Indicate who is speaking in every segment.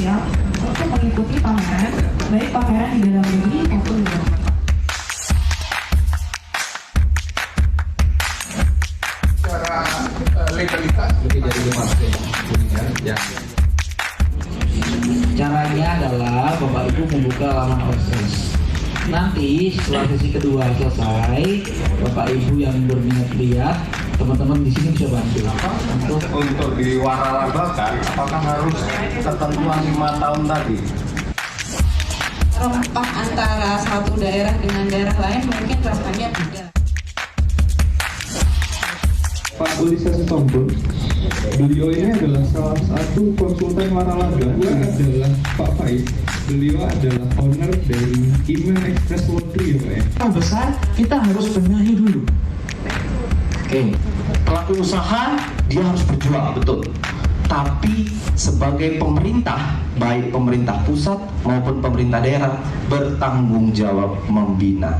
Speaker 1: siap untuk mengikuti pameran, baik pameran di dalam negeri maupun di luar.
Speaker 2: Secara legalitas
Speaker 3: lebih dari 5 kuningan ya. Caranya adalah Bapak Ibu membuka laman akses. Nanti setelah sesi kedua selesai, Bapak Ibu yang berminat lihat, teman-teman di sini bisa bantu.
Speaker 2: untuk diwaralagakan, apakah harus ketentuan 5 tahun tadi?
Speaker 4: Rempah antara satu daerah dengan daerah lain mungkin rasanya beda.
Speaker 5: Pak Ulisa Sitompul, beliau ini adalah salah satu konsultan waralaba. Beliau adalah Pak Faiz. Beliau adalah owner dari Iman Express Lottery ya Pak ya.
Speaker 6: Yang besar kita harus benahi dulu.
Speaker 7: Oke, pelaku usaha dia harus berjuang betul. Tapi sebagai pemerintah, baik pemerintah pusat maupun pemerintah daerah bertanggung jawab membina.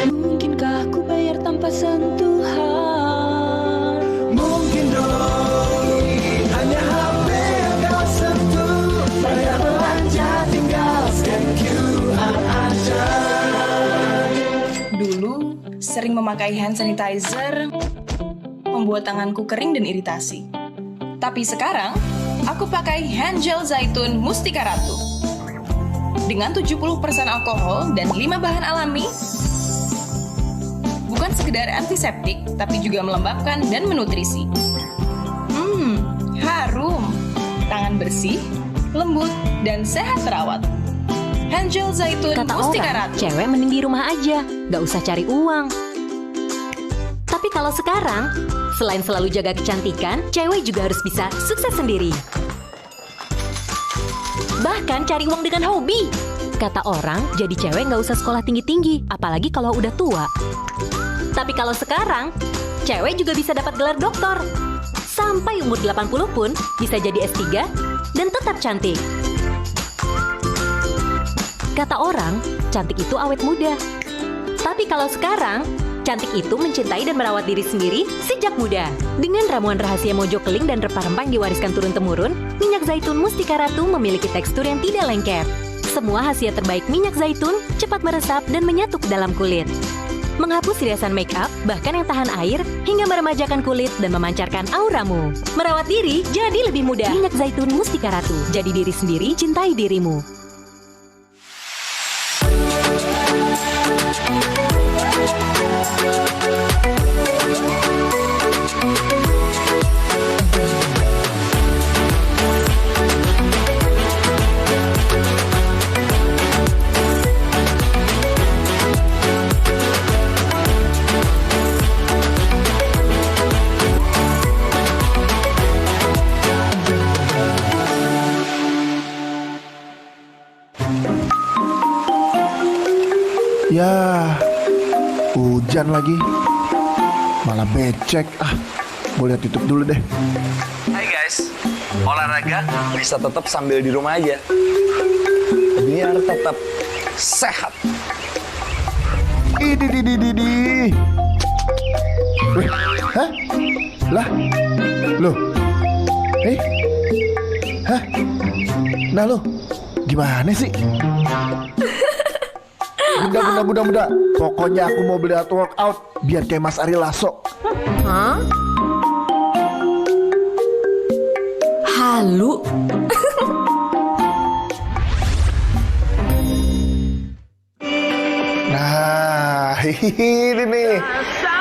Speaker 4: Mungkinkah ku bayar tanpa sentuhan?
Speaker 8: Mungkin dong, hanya HP yang kau sentuh. Bayar belanja tinggal scan QR aja.
Speaker 9: Dulu sering memakai hand sanitizer, membuat tanganku kering dan iritasi. Tapi sekarang, aku pakai hand gel zaitun Mustika Ratu. Dengan 70% alkohol dan 5 bahan alami, bukan sekedar antiseptik, tapi juga melembabkan dan menutrisi. Harum, tangan bersih, lembut, dan sehat terawat. Hand gel zaitun
Speaker 10: Kata
Speaker 9: Mustika
Speaker 10: orang,
Speaker 9: Ratu.
Speaker 10: cewek mending di rumah aja, gak usah cari uang. Tapi kalau sekarang, selain selalu jaga kecantikan, cewek juga harus bisa sukses sendiri. Bahkan cari uang dengan hobi. Kata orang, jadi cewek gak usah sekolah tinggi-tinggi, apalagi kalau udah tua. Tapi kalau sekarang, cewek juga bisa dapat gelar doktor. Sampai umur 80 pun bisa jadi S3 dan tetap cantik. Kata orang, cantik itu awet muda. Tapi kalau sekarang, cantik itu mencintai dan merawat diri sendiri sejak muda. Dengan ramuan rahasia Mojokeling dan rempah-rempah yang diwariskan turun-temurun, minyak zaitun Mustika Ratu memiliki tekstur yang tidak lengket. Semua khasiat terbaik minyak zaitun cepat meresap dan menyatu ke dalam kulit. Menghapus riasan make up, bahkan yang tahan air, hingga meremajakan kulit dan memancarkan auramu. Merawat diri jadi lebih mudah. Minyak zaitun Mustika Ratu. Jadi diri sendiri, cintai dirimu.
Speaker 11: Ya, hujan lagi. Malah becek. Gue lihat YouTube dulu deh.
Speaker 12: Hai guys, olahraga bisa tetap sambil di rumah aja. Biar tetap sehat.
Speaker 11: Idi. Wih, hah? Lah? Loh? Hah? Nah lo, gimana sih? Bunda. Pokoknya aku mau beli alat workout biar kayak Mas Ari Lasso.
Speaker 10: Hah? Halu?
Speaker 11: Nah, ini nih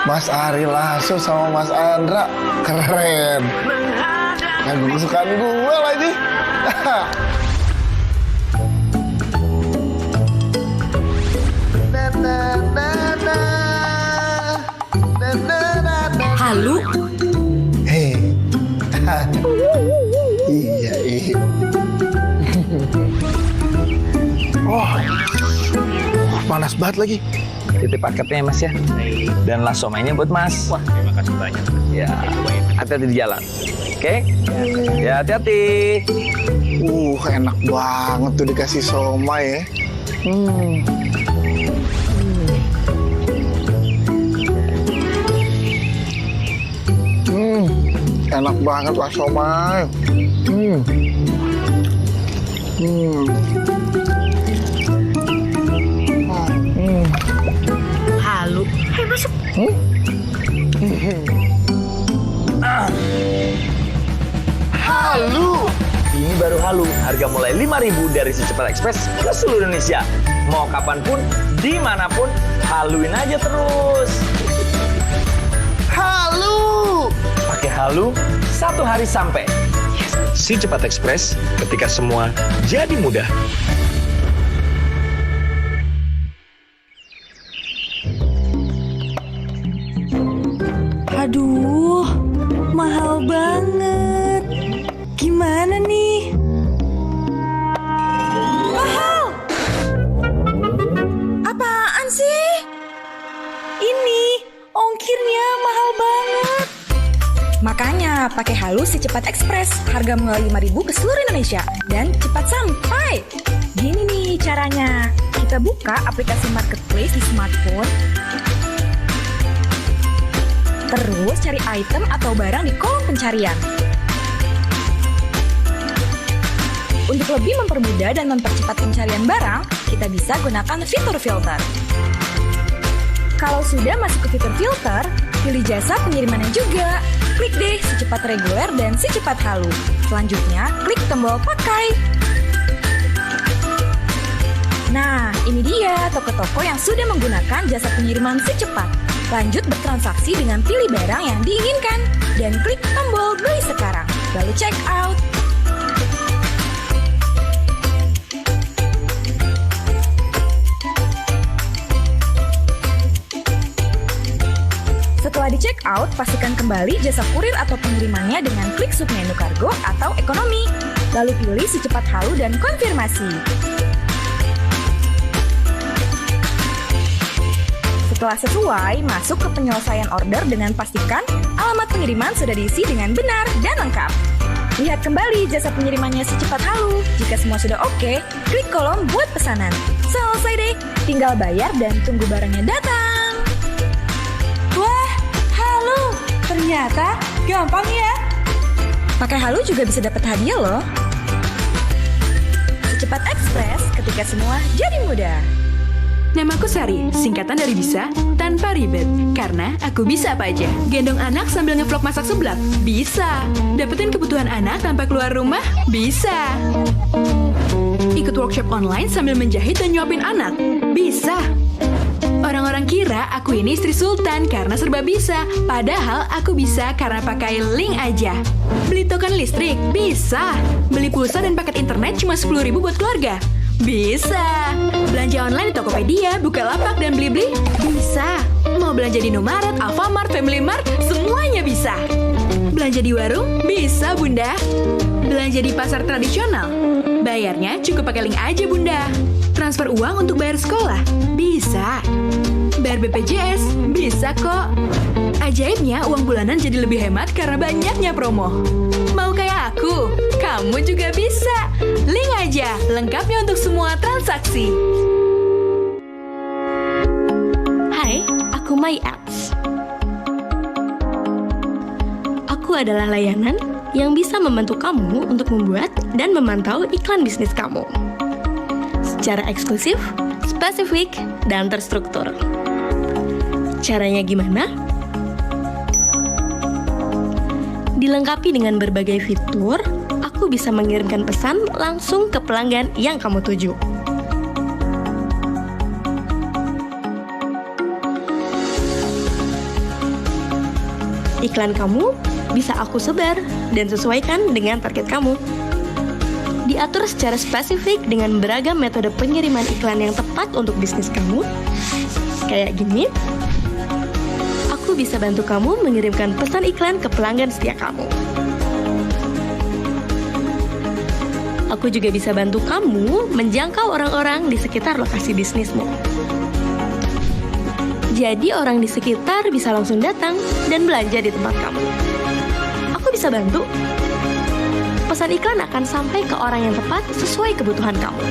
Speaker 11: Mas Ari Lasso sama Mas Andra. Keren. Lagu kesukaan gue lagi.
Speaker 10: Halu?
Speaker 11: Iya. Panas banget lagi.
Speaker 12: Titip paketnya Mas ya. Dan lasso mainnya buat Mas. Wah, terima kasih banyak. Ya, hati-hati di jalan. Oke? Ya, hati-hati.
Speaker 11: Enak banget tuh dikasih somai ya. Enak banget lah somai.
Speaker 10: Halu? Ayo masuk.
Speaker 11: Halu.
Speaker 12: Ini baru Halu, harga mulai 5.000 dari Si Cepat Express ke seluruh Indonesia. Mau kapanpun, dimanapun, haluin aja terus.
Speaker 11: Halu.
Speaker 12: Pakai Halu, 1 hari sampai. Yes. Si Cepat Express, ketika semua jadi mudah.
Speaker 13: Aduh, mahal banget. Gimana nih? Mahal! Apaan sih? Ini ongkirnya mahal banget. Makanya pakai Halu Si Cepat Express. Harga mulai 5.000 ke seluruh Indonesia dan cepat sampai. Gini nih caranya. Kita buka aplikasi marketplace di smartphone. Terus cari item atau barang di kolom pencarian. Untuk lebih mempermudah dan mempercepat pencarian barang, kita bisa gunakan fitur filter. Kalau sudah masuk ke fitur filter, pilih jasa pengirimannya juga. Klik deh Si Cepat Reguler dan Si Cepat Halu. Selanjutnya, klik tombol pakai. Nah, ini dia toko-toko yang sudah menggunakan jasa pengiriman Si Cepat. Lanjut bertransaksi dengan pilih barang yang diinginkan dan klik tombol beli sekarang. Lalu check out. Setelah di check out, pastikan kembali jasa kurir atau pengirimannya dengan klik submenu kargo atau ekonomi. Lalu pilih Si Cepat Halu dan konfirmasi. Setelah sesuai, masuk ke penyelesaian order dengan pastikan alamat pengiriman sudah diisi dengan benar dan lengkap. Lihat kembali jasa pengirimannya secepat Halu. Jika semua sudah oke, klik kolom buat pesanan. Selesai deh, tinggal bayar dan tunggu barangnya datang. Wah, Halu, ternyata gampang ya. Pakai Halu juga bisa dapat hadiah loh. Secepat Express ketika semua jadi mudah.
Speaker 9: Namaku Sari, singkatan dari bisa tanpa ribet. Karena aku bisa apa aja. Gendong anak sambil ngevlog masak seblak? Bisa. Dapetin kebutuhan anak tanpa keluar rumah? Bisa. Ikut workshop online sambil menjahit dan nyuapin anak? Bisa. Orang-orang kira aku ini istri sultan karena serba bisa. Padahal aku bisa karena pakai link aja. Beli token listrik? Bisa. Beli pulsa dan paket internet cuma 10.000 buat keluarga? Bisa. Belanja online di Tokopedia, Bukalapak, dan Blibli? Bisa. Mau belanja di Indomaret, Alfamart, Family Mart? Semuanya bisa. Belanja di warung? Bisa, Bunda. Belanja di pasar tradisional? Bayarnya cukup pakai link aja, Bunda. Transfer uang untuk bayar sekolah? Bisa. Bayar BPJS? Bisa kok. Ajaibnya, uang bulanan jadi lebih hemat karena banyaknya promo. Mau kayak aku? Kamu juga bisa. Link aja, lengkapnya untuk semua transaksi.
Speaker 14: Hai, aku My Ads. Aku adalah layanan yang bisa membantu kamu untuk membuat dan memantau iklan bisnis kamu secara eksklusif, spesifik, dan terstruktur. Caranya gimana? Dilengkapi dengan berbagai fitur, aku bisa mengirimkan pesan langsung ke pelanggan yang kamu tuju. Iklan kamu bisa aku sebar dan sesuaikan dengan target kamu. Diatur secara spesifik dengan beragam metode pengiriman iklan yang tepat untuk bisnis kamu. Kayak gini. Aku bisa bantu kamu mengirimkan pesan iklan ke pelanggan setia kamu. Aku juga bisa bantu kamu menjangkau orang-orang di sekitar lokasi bisnismu. Jadi orang di sekitar bisa langsung datang dan belanja di tempat kamu. Aku bisa bantu. Pesan iklan akan sampai ke orang yang tepat sesuai kebutuhan kamu.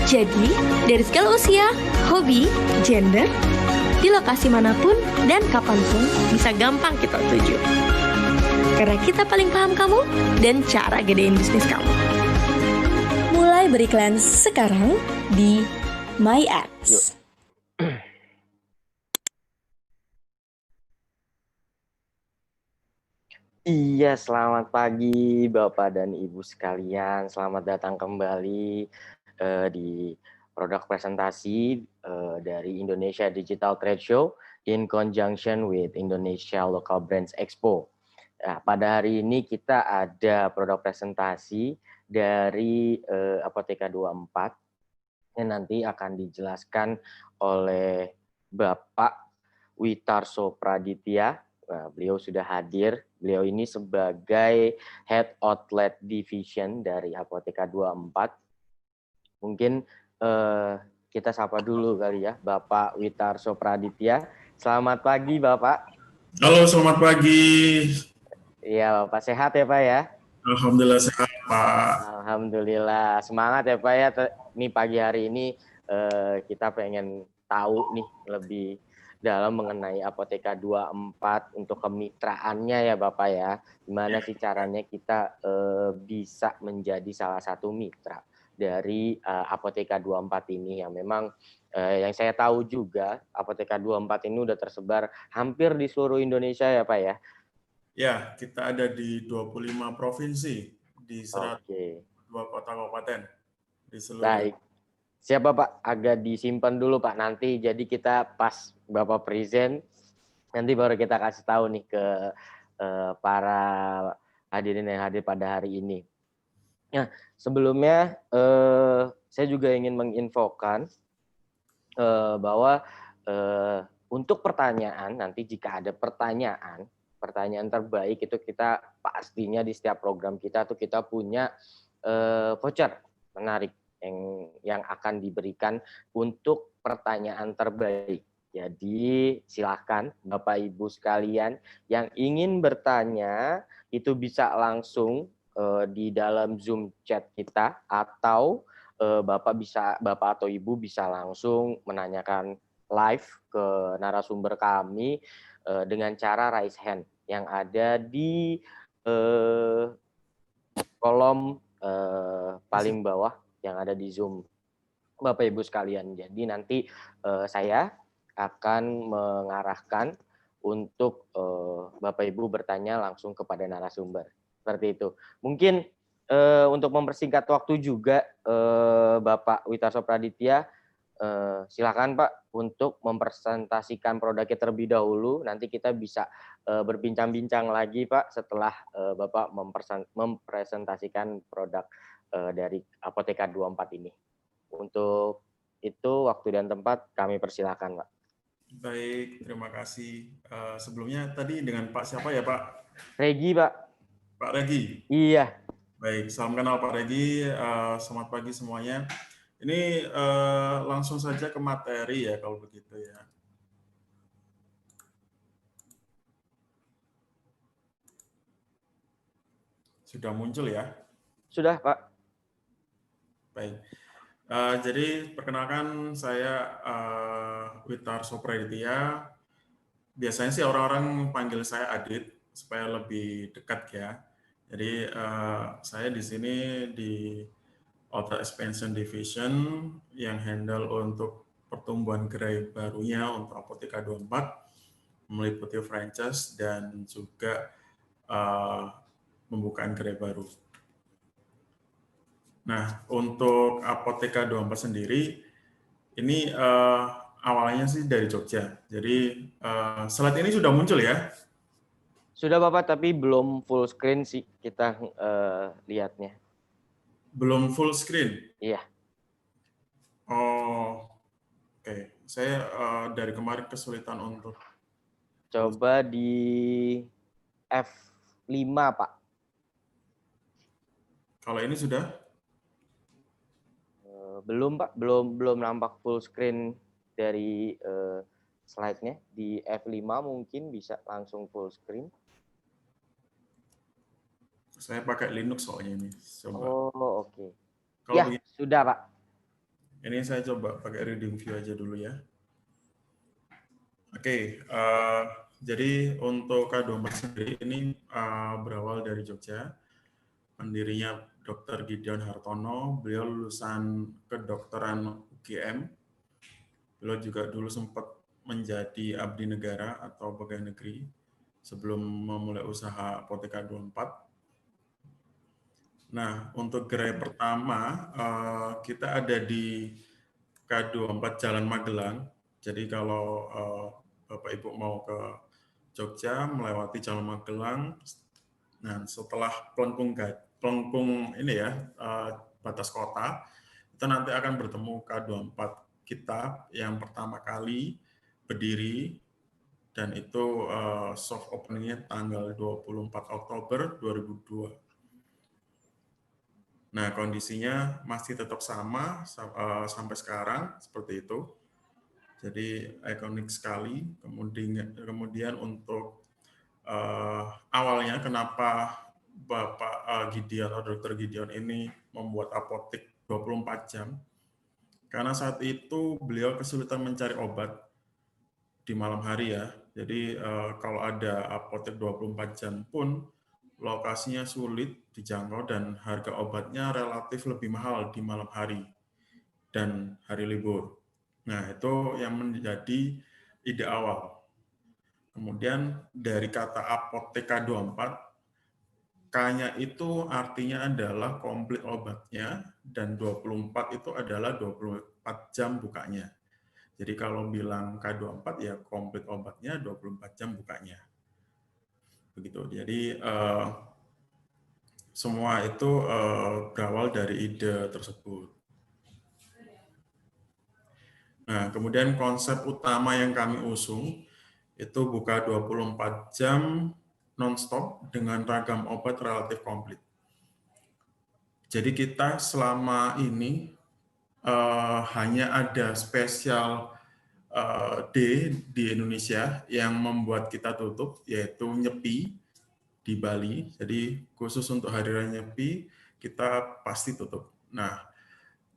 Speaker 14: Jadi, dari segala usia, hobi, gender, di lokasi manapun dan kapanpun bisa gampang kita tuju. Karena kita paling paham kamu dan cara gedein bisnis kamu. Mulai beriklan sekarang di My Ads.
Speaker 15: Iya, selamat pagi Bapak dan Ibu sekalian. Selamat datang kembali di produk presentasi dari Indonesia Digital Trade Show in conjunction with Indonesia Local Brands Expo. Nah, pada hari ini kita ada produk presentasi dari Apotheka 24 yang nanti akan dijelaskan oleh Bapak Witarso Praditya. Nah, beliau sudah hadir. Beliau ini sebagai Head Outlet Division dari Apotheka 24. Mungkin kita sapa dulu kali ya, Bapak Witarso Praditya. Selamat pagi, Bapak.
Speaker 16: Halo, selamat pagi.
Speaker 15: Iya, Bapak sehat ya, Pak ya?
Speaker 16: Alhamdulillah sehat, Pak.
Speaker 15: Alhamdulillah. Semangat ya, Pak ya. Nih pagi hari ini kita pengen tahu nih lebih dalam mengenai Apotheka 24 untuk kemitraannya ya, Bapak ya. Gimana sih caranya kita bisa menjadi salah satu mitra dari Apotheka 24 ini yang memang yang saya tahu juga Apotheka 24 ini udah tersebar hampir di seluruh Indonesia ya, Pak ya?
Speaker 16: Ya, kita ada di 25 provinsi di 102 kota kabupaten di seluruh.
Speaker 15: Baik. Siapa Pak? Agak disimpan dulu Pak, nanti jadi kita pas Bapak present nanti baru kita kasih tahu nih ke para hadirin yang hadir pada hari ini. Nah, sebelumnya saya juga ingin menginfokan bahwa untuk pertanyaan, nanti jika ada pertanyaan terbaik itu kita pastinya di setiap program kita tuh kita punya voucher menarik yang akan diberikan untuk pertanyaan terbaik. Jadi silakan Bapak Ibu sekalian yang ingin bertanya itu bisa langsung di dalam Zoom chat kita, atau Bapak atau Ibu bisa langsung menanyakan live ke narasumber kami dengan cara raise hand yang ada di kolom paling bawah yang ada di Zoom Bapak Ibu sekalian. Jadi nanti saya akan mengarahkan untuk Bapak Ibu bertanya langsung kepada narasumber. Seperti itu. Mungkin untuk mempersingkat waktu juga Bapak Witarso Praditya, silakan Pak untuk mempresentasikan produknya terlebih dahulu. Nanti kita bisa berbincang-bincang lagi Pak setelah Bapak mempresentasikan produk dari Apotheka 24 ini. Untuk itu waktu dan tempat kami persilakan Pak.
Speaker 16: Baik, terima kasih. Sebelumnya tadi dengan Pak siapa ya Pak?
Speaker 15: Regi Pak.
Speaker 16: Pak Regi?
Speaker 15: Iya.
Speaker 16: Baik, salam kenal Pak Regi. Selamat pagi semuanya. Ini langsung saja ke materi ya kalau begitu ya. Sudah muncul ya?
Speaker 15: Sudah Pak.
Speaker 16: Baik. Jadi perkenalkan saya Witarso Praditya. Biasanya sih orang-orang panggil saya Adit supaya lebih dekat ya. Jadi saya di sini di Outer Expansion Division yang handle untuk pertumbuhan gerai barunya untuk Apotheka 24, meliputi franchise dan juga pembukaan gerai baru. Nah, untuk Apotheka 24 sendiri, ini awalnya sih dari Jogja. Jadi slide ini sudah muncul ya?
Speaker 15: Sudah Bapak, tapi belum full screen sih kita lihatnya.
Speaker 16: Belum full screen?
Speaker 15: Iya.
Speaker 16: Oh, oke. Saya dari kemarin kesulitan untuk...
Speaker 15: Coba di F5 Pak.
Speaker 16: Kalau ini sudah?
Speaker 15: Belum Pak, belum nampak full screen dari slide-nya. Di F5 mungkin bisa langsung full screen.
Speaker 16: Saya pakai Linux soalnya ini. Coba.
Speaker 15: Oh, oke.
Speaker 16: Ya,
Speaker 15: begini, sudah Pak.
Speaker 16: Ini saya coba pakai reading view aja dulu ya. Oke, jadi untuk K24 sendiri ini berawal dari Jogja. Pendirinya Dr. Gideon Hartono, beliau lulusan kedokteran UGM. Beliau juga dulu sempat menjadi abdi negara atau pegawai negeri sebelum memulai usaha Apotheka 24. Nah, untuk gerai pertama, kita ada di K24 Jalan Magelang. Jadi kalau Bapak Ibu mau ke Jogja, melewati Jalan Magelang, nah setelah pelengkung ini ya, batas kota, itu nanti akan bertemu K24 kita yang pertama kali berdiri, dan itu soft opening-nya tanggal 24 Oktober 2002. Nah, kondisinya masih tetap sama sampai sekarang, seperti itu. Jadi, ikonik sekali. Kemudian untuk awalnya kenapa Bapak Gideon atau Dr. Gideon ini membuat apotek 24 jam, karena saat itu beliau kesulitan mencari obat di malam hari ya. Jadi kalau ada apotek 24 jam pun lokasinya sulit dijangkau dan harga obatnya relatif lebih mahal di malam hari dan hari libur. Nah, itu yang menjadi ide awal. Kemudian dari kata Apotheka 24, K-nya itu artinya adalah komplit obatnya, dan 24 itu adalah 24 jam bukanya. Jadi kalau bilang K24 ya komplit obatnya, 24 jam bukanya. Begitu. Jadi semua itu berawal dari ide tersebut. Nah, kemudian konsep utama yang kami usung itu buka 24 jam non-stop dengan ragam obat relatif komplit. Jadi kita selama ini hanya ada spesial day di Indonesia yang membuat kita tutup, yaitu Nyepi di Bali. Jadi khusus untuk hari raya Nyepi kita pasti tutup. Nah,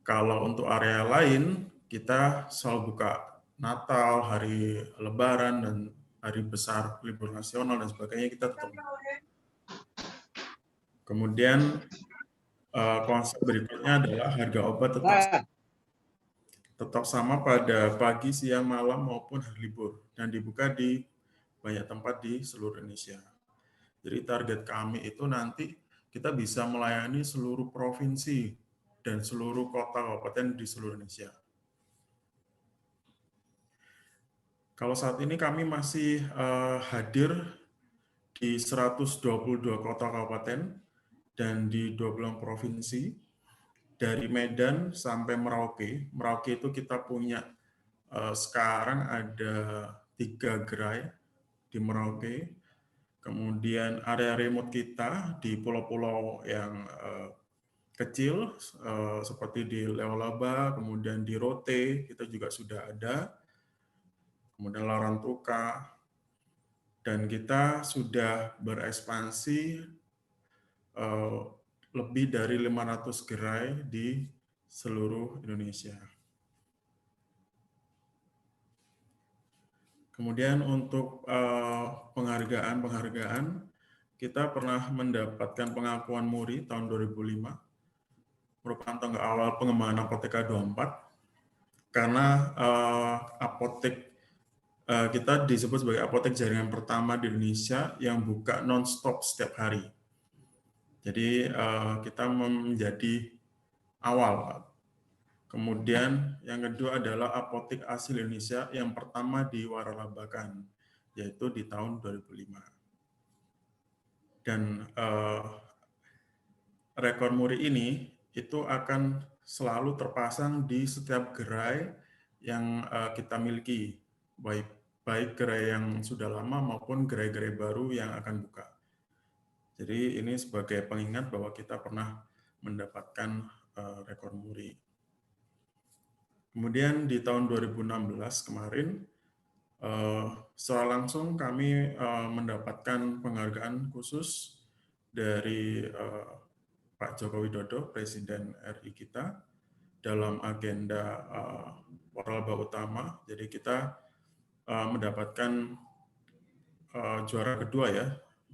Speaker 16: kalau untuk area lain kita selalu buka Natal, hari Lebaran dan hari besar libur nasional dan sebagainya kita tutup. Kemudian konsep berikutnya adalah harga obat tetap sama pada pagi, siang, malam maupun hari libur dan dibuka di banyak tempat di seluruh Indonesia. Jadi target kami itu nanti kita bisa melayani seluruh provinsi dan seluruh kota kabupaten di seluruh Indonesia. Kalau saat ini kami masih hadir di 122 kota kabupaten dan di 26 provinsi. Dari Medan sampai Merauke. Merauke itu kita punya sekarang ada 3 gerai di Merauke. Kemudian area remote kita di pulau-pulau yang kecil seperti di Lewalaba, kemudian di Rote kita juga sudah ada. Kemudian Larantuka, dan kita sudah berekspansi lebih dari 500 gerai di seluruh Indonesia. Kemudian untuk penghargaan, kita pernah mendapatkan pengakuan MURI tahun 2005, merupakan tonggak awal pengembangan Apotheka 24, karena apotek kita disebut sebagai apotek jaringan pertama di Indonesia yang buka non-stop setiap hari. Jadi kita menjadi awal. Kemudian yang kedua adalah apotek asli Indonesia yang pertama di Waralabakan, yaitu di tahun 2005. Dan rekor MURI ini itu akan selalu terpasang di setiap gerai yang kita miliki, baik gerai yang sudah lama maupun gerai-gerai baru yang akan buka. Jadi ini sebagai pengingat bahwa kita pernah mendapatkan rekor MURI. Kemudian di tahun 2016 kemarin, secara langsung kami mendapatkan penghargaan khusus dari Pak Joko Widodo, Presiden RI kita, dalam agenda Waralaba Utama. Jadi kita mendapatkan juara kedua ya.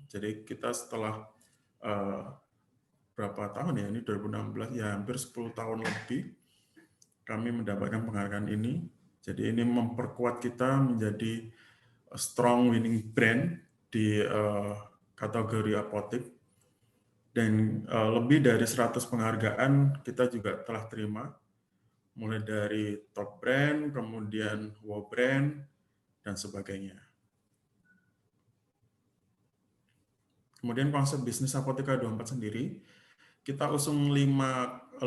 Speaker 16: Jadi kita setelah berapa tahun ya, ini 2016, ya hampir 10 tahun lebih kami mendapatkan penghargaan ini. Jadi ini memperkuat kita menjadi strong winning brand di kategori apotek. Dan lebih dari 100 penghargaan kita juga telah terima, mulai dari top brand, kemudian wow brand, dan sebagainya. Kemudian konsep bisnis Apotheka 24 sendiri, kita usung 5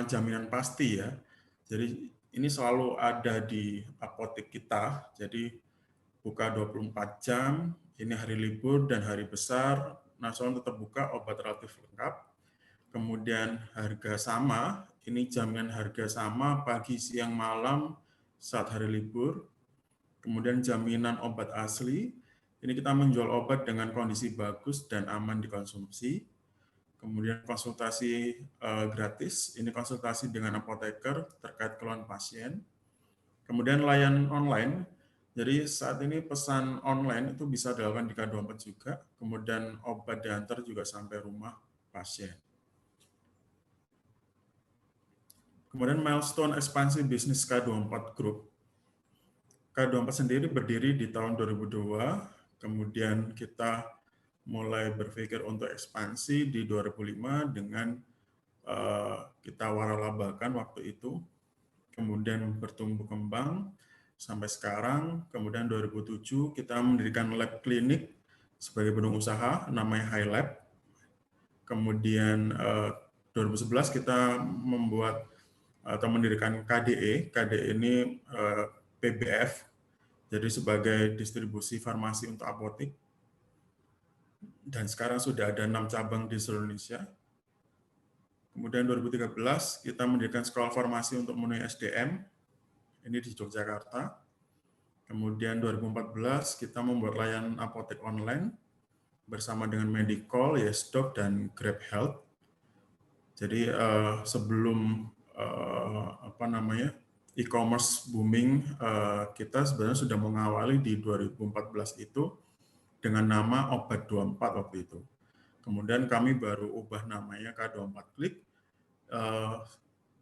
Speaker 16: jaminan pasti ya. Jadi ini selalu ada di apotek kita, jadi buka 24 jam, ini hari libur dan hari besar, nasional tetap buka, obat relatif lengkap. Kemudian harga sama, ini jaminan harga sama pagi, siang, malam saat hari libur. Kemudian jaminan obat asli, ini kita menjual obat dengan kondisi bagus dan aman dikonsumsi. Kemudian konsultasi gratis, ini konsultasi dengan apoteker terkait keluhan pasien. Kemudian layanan online, jadi saat ini pesan online itu bisa dilakukan di K24 juga, kemudian obat diantar juga sampai rumah pasien. Kemudian milestone ekspansi bisnis K24 Group. K24 sendiri berdiri di tahun 2002, kemudian kita mulai berpikir untuk ekspansi di 2005 dengan kita waralabakan waktu itu, kemudian bertumbuh kembang sampai sekarang. Kemudian 2007 kita mendirikan lab klinik sebagai bentuk usaha, namanya High Lab. Kemudian 2011 kita membuat atau mendirikan KDE. KDE ini PBF, jadi sebagai distribusi farmasi untuk apotek. Dan sekarang sudah ada 6 cabang di seluruh Indonesia. Kemudian 2013 kita mendirikan sekolah formasi untuk memenuhi SDM, ini di Yogyakarta. Kemudian 2014 kita membuat layanan apotek online bersama dengan Medicall, YesDoc, dan Grab Health. Jadi sebelum e-commerce booming, kita sebenarnya sudah mengawali di 2014 itu dengan nama Obat 24 waktu itu. Kemudian kami baru ubah namanya K24 Klik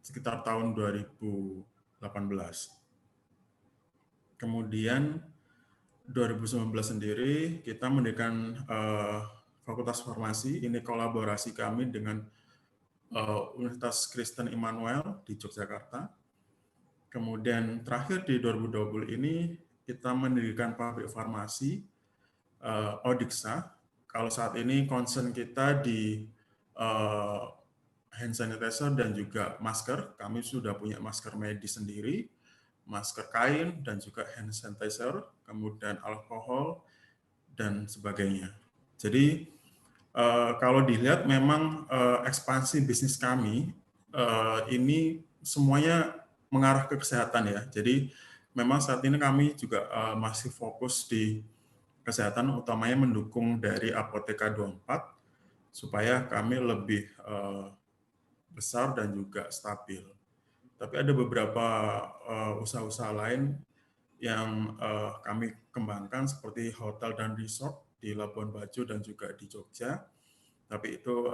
Speaker 16: sekitar tahun 2018. Kemudian 2019 sendiri kita mendirikan Fakultas Farmasi, ini kolaborasi kami dengan Universitas Kristen Immanuel di Yogyakarta. Kemudian terakhir di 2020 ini kita mendirikan pabrik farmasi Odixa. Kalau saat ini concern kita di hand sanitizer dan juga masker, kami sudah punya masker medis sendiri, masker kain, dan juga hand sanitizer, kemudian alkohol, dan sebagainya. Jadi kalau dilihat memang ekspansi bisnis kami ini semuanya mengarah ke kesehatan ya. Jadi memang saat ini kami juga masih fokus di kesehatan, utamanya mendukung dari Apotek K24 supaya kami lebih besar dan juga stabil. Tapi ada beberapa usaha-usaha lain yang kami kembangkan seperti hotel dan resort di Labuan Bajo dan juga di Jogja. Tapi itu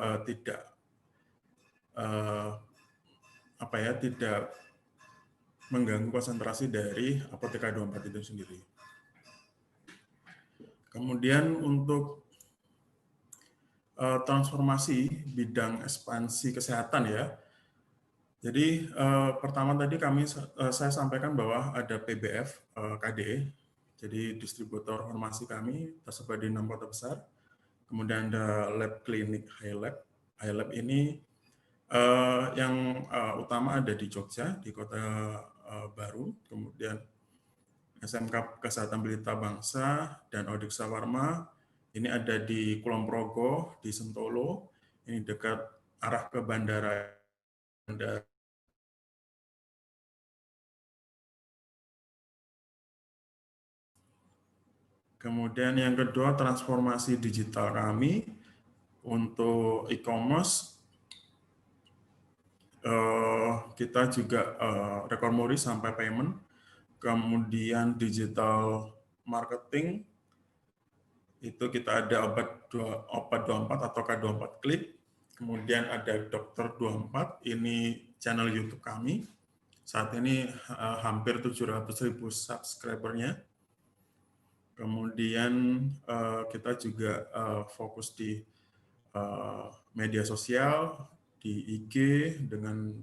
Speaker 16: tidak mengganggu konsentrasi dari Apotek K24 itu sendiri. Kemudian untuk transformasi bidang ekspansi kesehatan ya. Jadi pertama tadi saya sampaikan bahwa ada PBF KDE, jadi distributor farmasi kami tersebar di 6 kota besar. Kemudian ada lab klinik HiLab. HiLab ini yang utama ada di Jogja, di Kota Baru. Kemudian SMK Kesehatan Pelita Bangsa dan Odixa Pharma ini ada di Kulon Progo, di Sentolo. Ini dekat arah ke bandara. Kemudian yang kedua, transformasi digital kami untuk e-commerce. Kita juga rekor muri sampai payment. Kemudian digital marketing, itu kita ada Obat 24 atau K24 Klik. Kemudian ada Dokter 24, ini channel YouTube kami. Saat ini hampir 700.000 subscribernya. Kemudian kita juga fokus di media sosial, di IG dengan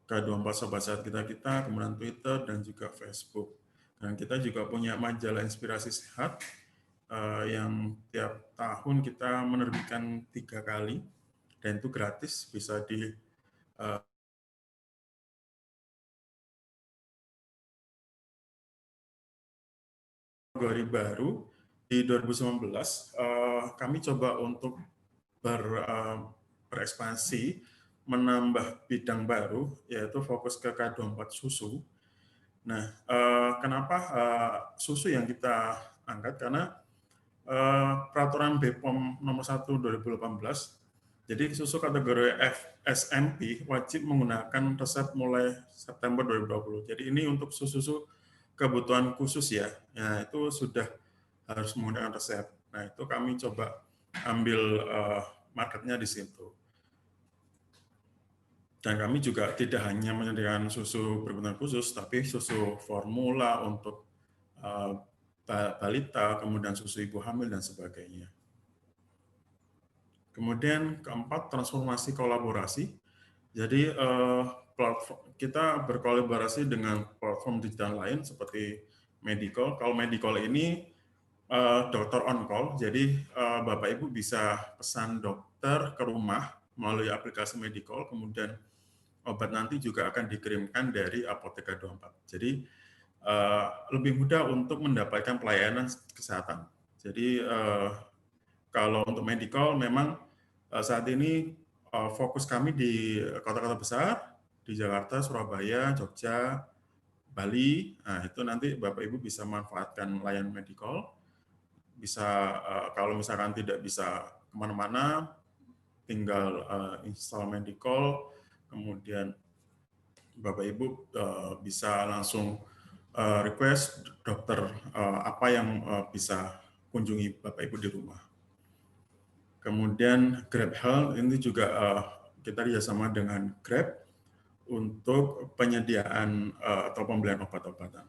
Speaker 16: K24 Sobat Sehat kita, kemudian Twitter dan juga Facebook. Dan kita juga punya majalah Inspirasi Sehat yang tiap tahun kita menerbitkan 3 kali dan itu gratis, bisa di kategori baru. Di 2019 kami coba untuk berekspansi, menambah bidang baru, yaitu fokus ke K24 susu. Nah, kenapa susu yang kita angkat? Karena peraturan BPOM nomor 1 2018, jadi susu kategori SMP wajib menggunakan resep mulai September 2020. Jadi ini untuk susu kebutuhan khusus ya, itu sudah harus menggunakan resep. Nah, itu kami coba ambil marketnya di situ. Dan kami juga tidak hanya menyediakan susu berkebutuhan khusus, tapi susu formula untuk balita, kemudian susu ibu hamil, dan sebagainya. Kemudian keempat, transformasi kolaborasi. Jadi kita berkolaborasi dengan platform digital lain seperti Medicall. Kalau Medicall ini dokter on call, jadi Bapak Ibu bisa pesan dokter ke rumah melalui aplikasi Medicall, kemudian obat nanti juga akan dikirimkan dari Apotek K24. Jadi lebih mudah untuk mendapatkan pelayanan kesehatan. Jadi kalau untuk Medicall memang saat ini fokus kami di kota-kota besar, di Jakarta, Surabaya, Jogja, Bali. Nah, itu nanti Bapak Ibu bisa manfaatkan layanan medical. Bisa kalau misalkan tidak bisa kemana-mana, tinggal install medical, kemudian Bapak Ibu bisa langsung request dokter apa yang bisa kunjungi Bapak Ibu di rumah. Kemudian Grab Health ini juga kita kerjasama dengan Grab untuk penyediaan atau pembelian obat-obatan.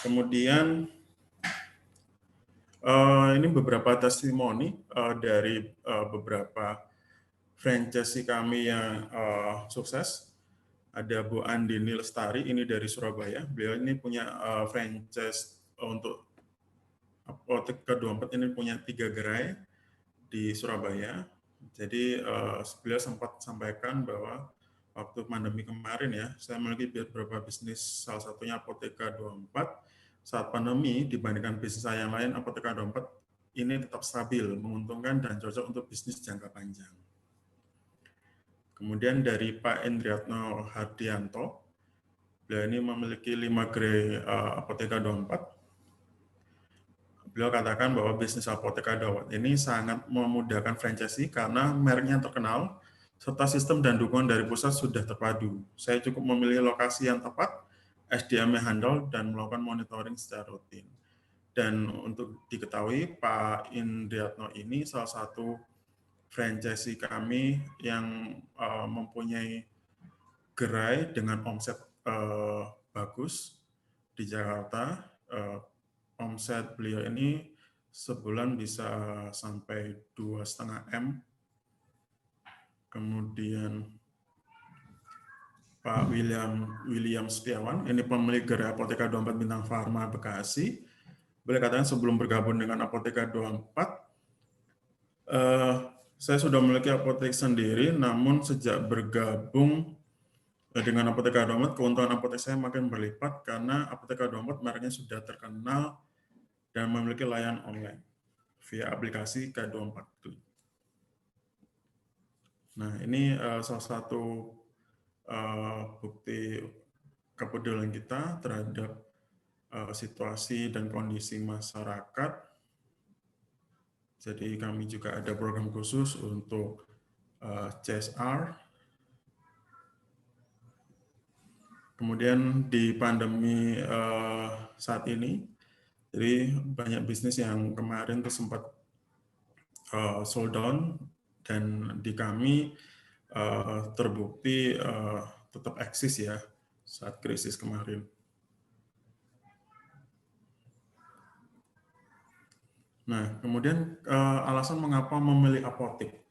Speaker 16: Kemudian ini beberapa testimoni dari beberapa franchise kami yang sukses. Ada Bu Andini Lestari, ini dari Surabaya. Beliau ini punya franchise untuk Apotek 24, ini punya 3 gerai di Surabaya. Jadi beliau sempat sampaikan bahwa waktu pandemi kemarin ya, saya memiliki beberapa bisnis, salah satunya Apoteka 24. Saat pandemi dibandingkan bisnis saya yang lain, Apoteka 24 ini tetap stabil, menguntungkan dan cocok untuk bisnis jangka panjang. Kemudian dari Pak Indriatno Hardianto, beliau ini memiliki 5 gerai Apoteka 24. Beliau katakan bahwa bisnis Apoteka 24 ini sangat memudahkan franchisee karena mereknya terkenal, serta sistem dan dukungan dari pusat sudah terpadu. Saya cukup memilih lokasi yang tepat, SDM-nya handal, dan melakukan monitoring secara rutin. Dan untuk diketahui, Pak Indriatno ini salah satu franchisee kami yang mempunyai gerai dengan omset bagus di Jakarta. Omset beliau ini sebulan bisa sampai 2,5 M. Kemudian Pak William Setiawan, ini pemilik gerai Apoteka 24 Bintang Pharma Bekasi. Boleh katakan sebelum bergabung dengan Apoteka 24, saya sudah memiliki apotek sendiri, namun sejak bergabung dengan Apoteka 24, keuntungan apotek saya makin berlipat karena Apoteka 24 mereknya sudah terkenal dan memiliki layanan online via aplikasi K24 Klik. Nah, ini salah satu bukti kepedulian kita terhadap situasi dan kondisi masyarakat. Jadi kami juga ada program khusus untuk CSR. Kemudian di pandemi saat ini, jadi banyak bisnis yang kemarin tuh sempat sold down, dan di kami terbukti tetap eksis ya saat krisis kemarin. Nah, kemudian alasan mengapa memilih apotek.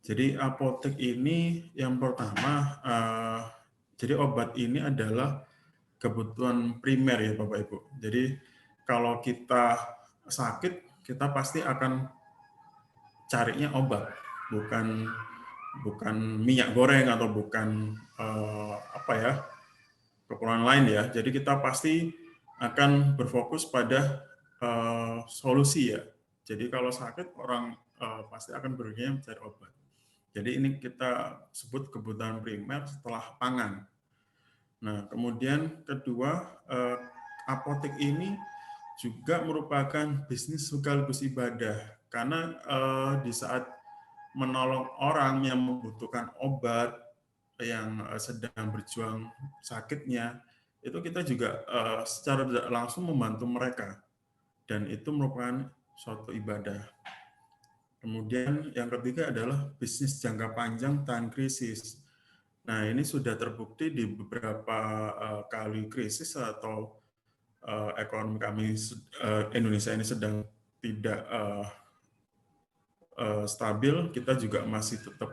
Speaker 16: Jadi apotek ini yang pertama, jadi obat ini adalah kebutuhan primer ya Bapak Ibu. Jadi kalau kita sakit, kita pasti akan carinya obat, bukan minyak goreng atau bukan keperluan lain ya. Jadi kita pasti akan berfokus pada solusi ya. Jadi kalau sakit orang pasti akan berpikir mencari obat. Jadi ini kita sebut kebutuhan primer setelah pangan. Nah, kemudian kedua, apotek ini juga merupakan bisnis sekaligus ibadah, karena di saat menolong orang yang membutuhkan obat, yang sedang berjuang sakitnya, itu kita juga secara tidak langsung membantu mereka. Dan itu merupakan suatu ibadah. Kemudian yang ketiga adalah bisnis jangka panjang tahan krisis. Nah, ini sudah terbukti di beberapa kali krisis atau ekonomi kami Indonesia ini sedang tidak stabil, kita juga masih tetap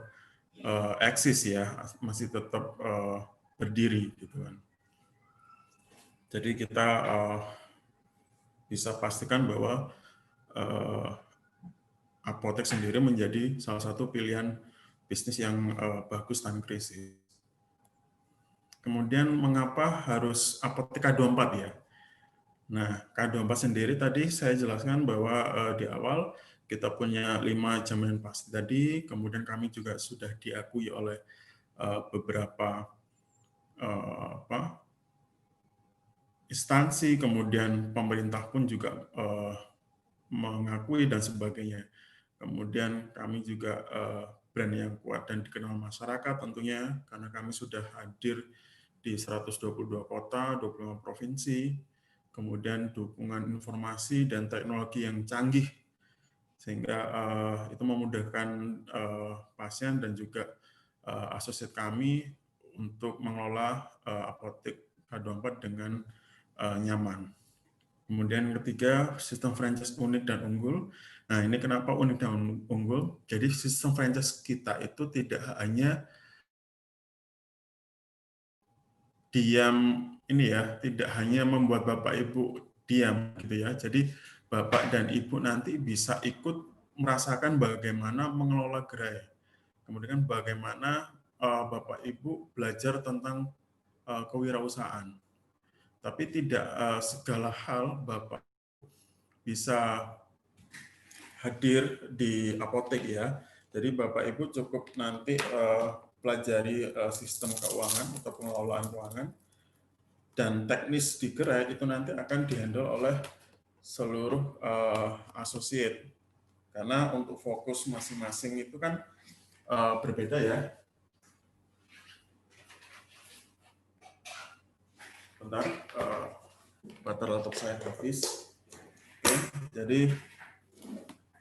Speaker 16: eksis ya, masih tetap berdiri gitu kan. Jadi kita bisa pastikan bahwa apotek sendiri menjadi salah satu pilihan bisnis yang bagus tahan krisis. Kemudian mengapa harus Apoteka 24 ya? Nah, K24 sendiri tadi saya jelaskan bahwa di awal kita punya 5 jaminan pasti tadi, kemudian kami juga sudah diakui oleh beberapa instansi, kemudian pemerintah pun juga mengakui dan sebagainya. Kemudian kami juga brand yang kuat dan dikenal masyarakat tentunya, karena kami sudah hadir di 122 kota, 25 provinsi, kemudian dukungan informasi dan teknologi yang canggih, sehingga itu memudahkan pasien dan juga asosiat kami untuk mengelola apotek K24 dengan nyaman. Kemudian ketiga, sistem franchise unik dan unggul. Nah, ini kenapa unik dan unggul? Jadi sistem franchise kita itu tidak hanya tidak hanya membuat Bapak Ibu diam gitu ya. Jadi Bapak dan Ibu nanti bisa ikut merasakan bagaimana mengelola gerai. Kemudian bagaimana Bapak Ibu belajar tentang kewirausahaan. Tapi tidak segala hal Bapak bisa hadir di apotek ya. Jadi Bapak Ibu cukup nanti pelajari sistem keuangan atau pengelolaan keuangan, dan teknis di gerai itu nanti akan dihandle oleh seluruh asosiat. Karena untuk fokus masing-masing itu kan berbeda ya. Bentar, baterai laptop saya habis. Oke, jadi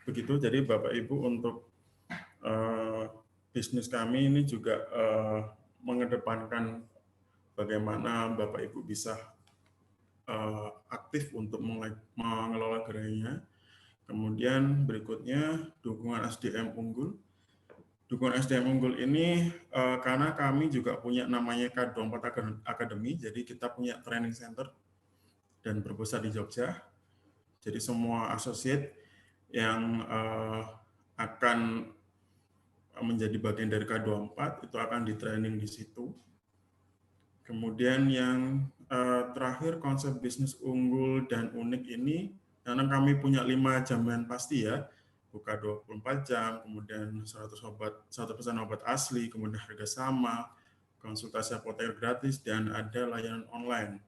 Speaker 16: begitu. Jadi Bapak Ibu untuk bisnis kami ini juga mengedepankan bagaimana Bapak Ibu bisa aktif untuk mengelola gerainya. Kemudian berikutnya dukungan SDM unggul. Dukungan SDM unggul ini karena kami juga punya namanya K24 Academy, jadi kita punya training center dan berpusat di Jogja. Jadi semua asosiat yang akan menjadi bagian dari K24 itu akan di training di situ. Kemudian yang terakhir, konsep bisnis unggul dan unik ini, karena kami punya 5 jaminan pasti ya, buka 24 jam, kemudian 100% obat asli, kemudian harga sama, konsultasi apoteker gratis, dan ada layanan online.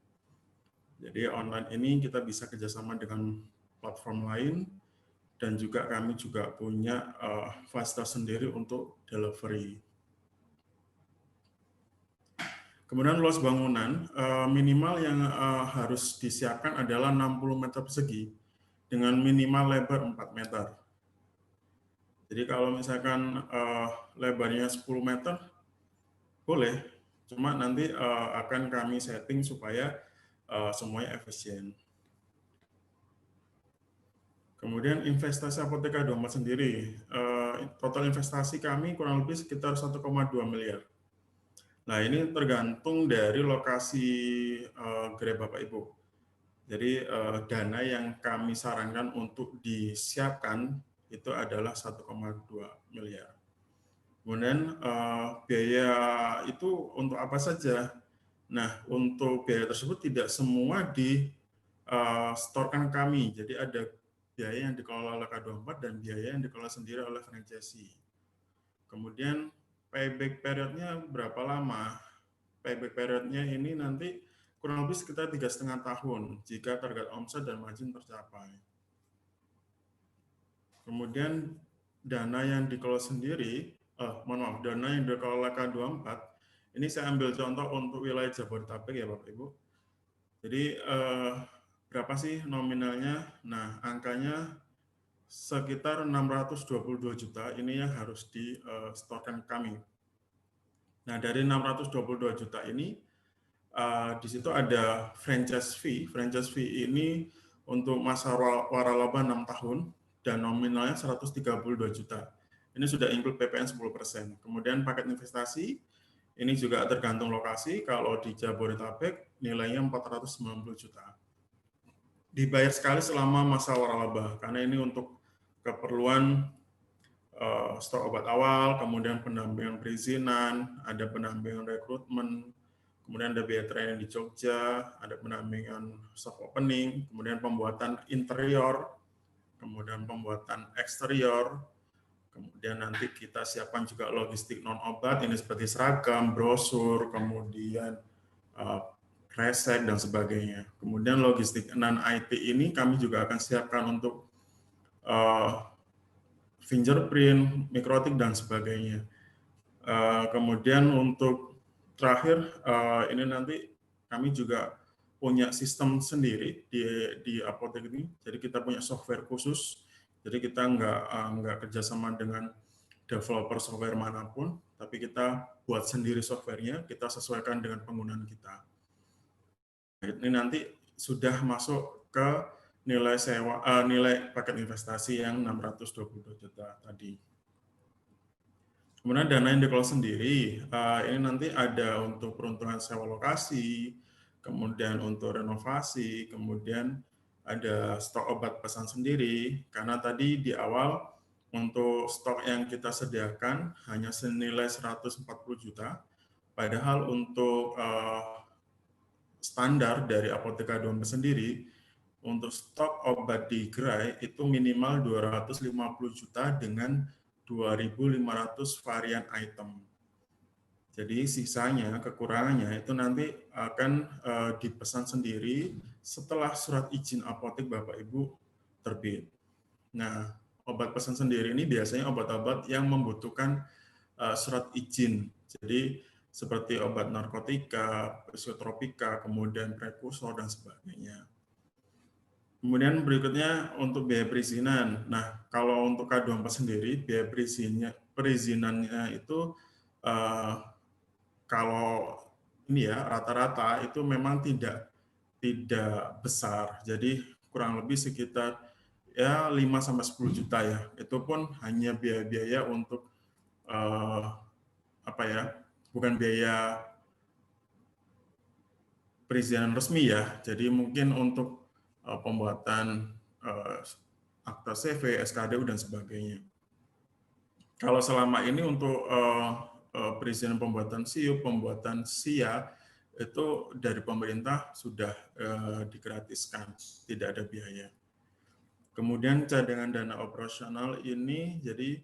Speaker 16: Jadi online ini kita bisa kerjasama dengan platform lain, dan juga kami juga punya fasilitas sendiri untuk delivery. Kemudian luas bangunan, minimal yang harus disiapkan adalah 60 meter persegi dengan minimal lebar 4 meter. Jadi kalau misalkan lebarnya 10 meter, boleh, cuma nanti akan kami setting supaya semuanya efisien. Kemudian investasi apotek K24 sendiri, total investasi kami kurang lebih sekitar 1,2 miliar. Nah, ini tergantung dari lokasi gerai Bapak Ibu. Jadi dana yang kami sarankan untuk disiapkan itu adalah 1,2 miliar. Kemudian biaya itu untuk apa saja? Nah, untuk biaya tersebut tidak semua di-storekan kami. Jadi ada biaya yang dikelola oleh K24 dan biaya yang dikelola sendiri oleh franchisee. Kemudian payback periodnya berapa lama? Payback periodnya ini nanti kurang lebih sekitar 3,5 tahun jika target omset dan margin tercapai. Kemudian dana yang dikelola sendiri, dana yang dikelola K24, ini saya ambil contoh untuk wilayah Jabodetabek ya Bapak Ibu. Jadi berapa sih nominalnya? Nah, angkanya sekitar 622 juta ini yang harus di-storekan kami. Nah, dari 622 juta ini, di situ ada franchise fee. Franchise fee ini untuk masa waralaba 6 tahun, dan nominalnya 132 juta. Ini sudah include PPN 10%. Kemudian paket investasi, ini juga tergantung lokasi. Kalau di Jabodetabek, nilainya 490 juta. Dibayar sekali selama masa waralaba, karena ini untuk keperluan stok obat awal, kemudian pendampingan perizinan, ada pendampingan rekrutmen, kemudian ada biaya training di Jogja, ada pendampingan soft opening, kemudian pembuatan interior, kemudian pembuatan eksterior, kemudian nanti kita siapkan juga logistik non-obat, ini seperti seragam, brosur, kemudian kresek, dan sebagainya. Kemudian logistik non-IT ini kami juga akan siapkan untuk fingerprint, mikrotik, dan sebagainya. Kemudian untuk terakhir, ini nanti kami juga punya sistem sendiri di apotek ini. Jadi kita punya software khusus. Jadi kita nggak kerjasama dengan developer software manapun, tapi kita buat sendiri softwarenya, kita sesuaikan dengan penggunaan kita. Ini nanti sudah masuk ke nilai nilai paket investasi yang 622 juta tadi. Kemudian dana yang dikelola sendiri, ini nanti ada untuk peruntukan sewa lokasi, kemudian untuk renovasi, kemudian ada stok obat pesan sendiri, karena tadi di awal untuk stok yang kita sediakan hanya senilai 140 juta, padahal untuk standar dari Apotek Aduan sendiri, untuk stok obat di gerai itu minimal 250 juta dengan 2.500 varian item. Jadi sisanya, kekurangannya itu nanti akan dipesan sendiri setelah surat izin apotek Bapak Ibu terbit. Nah, obat pesan sendiri ini biasanya obat-obat yang membutuhkan surat izin. Jadi seperti obat narkotika, psikotropika, kemudian prekursor, dan sebagainya. Kemudian berikutnya untuk biaya perizinan. Nah, kalau untuk K24 sendiri, biaya perizinannya itu kalau ini ya rata-rata itu memang tidak besar. Jadi kurang lebih sekitar ya 5-10 juta ya. Itu pun hanya biaya-biaya untuk bukan biaya perizinan resmi ya. Jadi mungkin untuk pembuatan akta CV, SKDU, dan sebagainya. Kalau selama ini untuk perizinan pembuatan SIUP, pembuatan SIA, itu dari pemerintah sudah digratiskan, tidak ada biaya. Kemudian cadangan dana operasional ini, jadi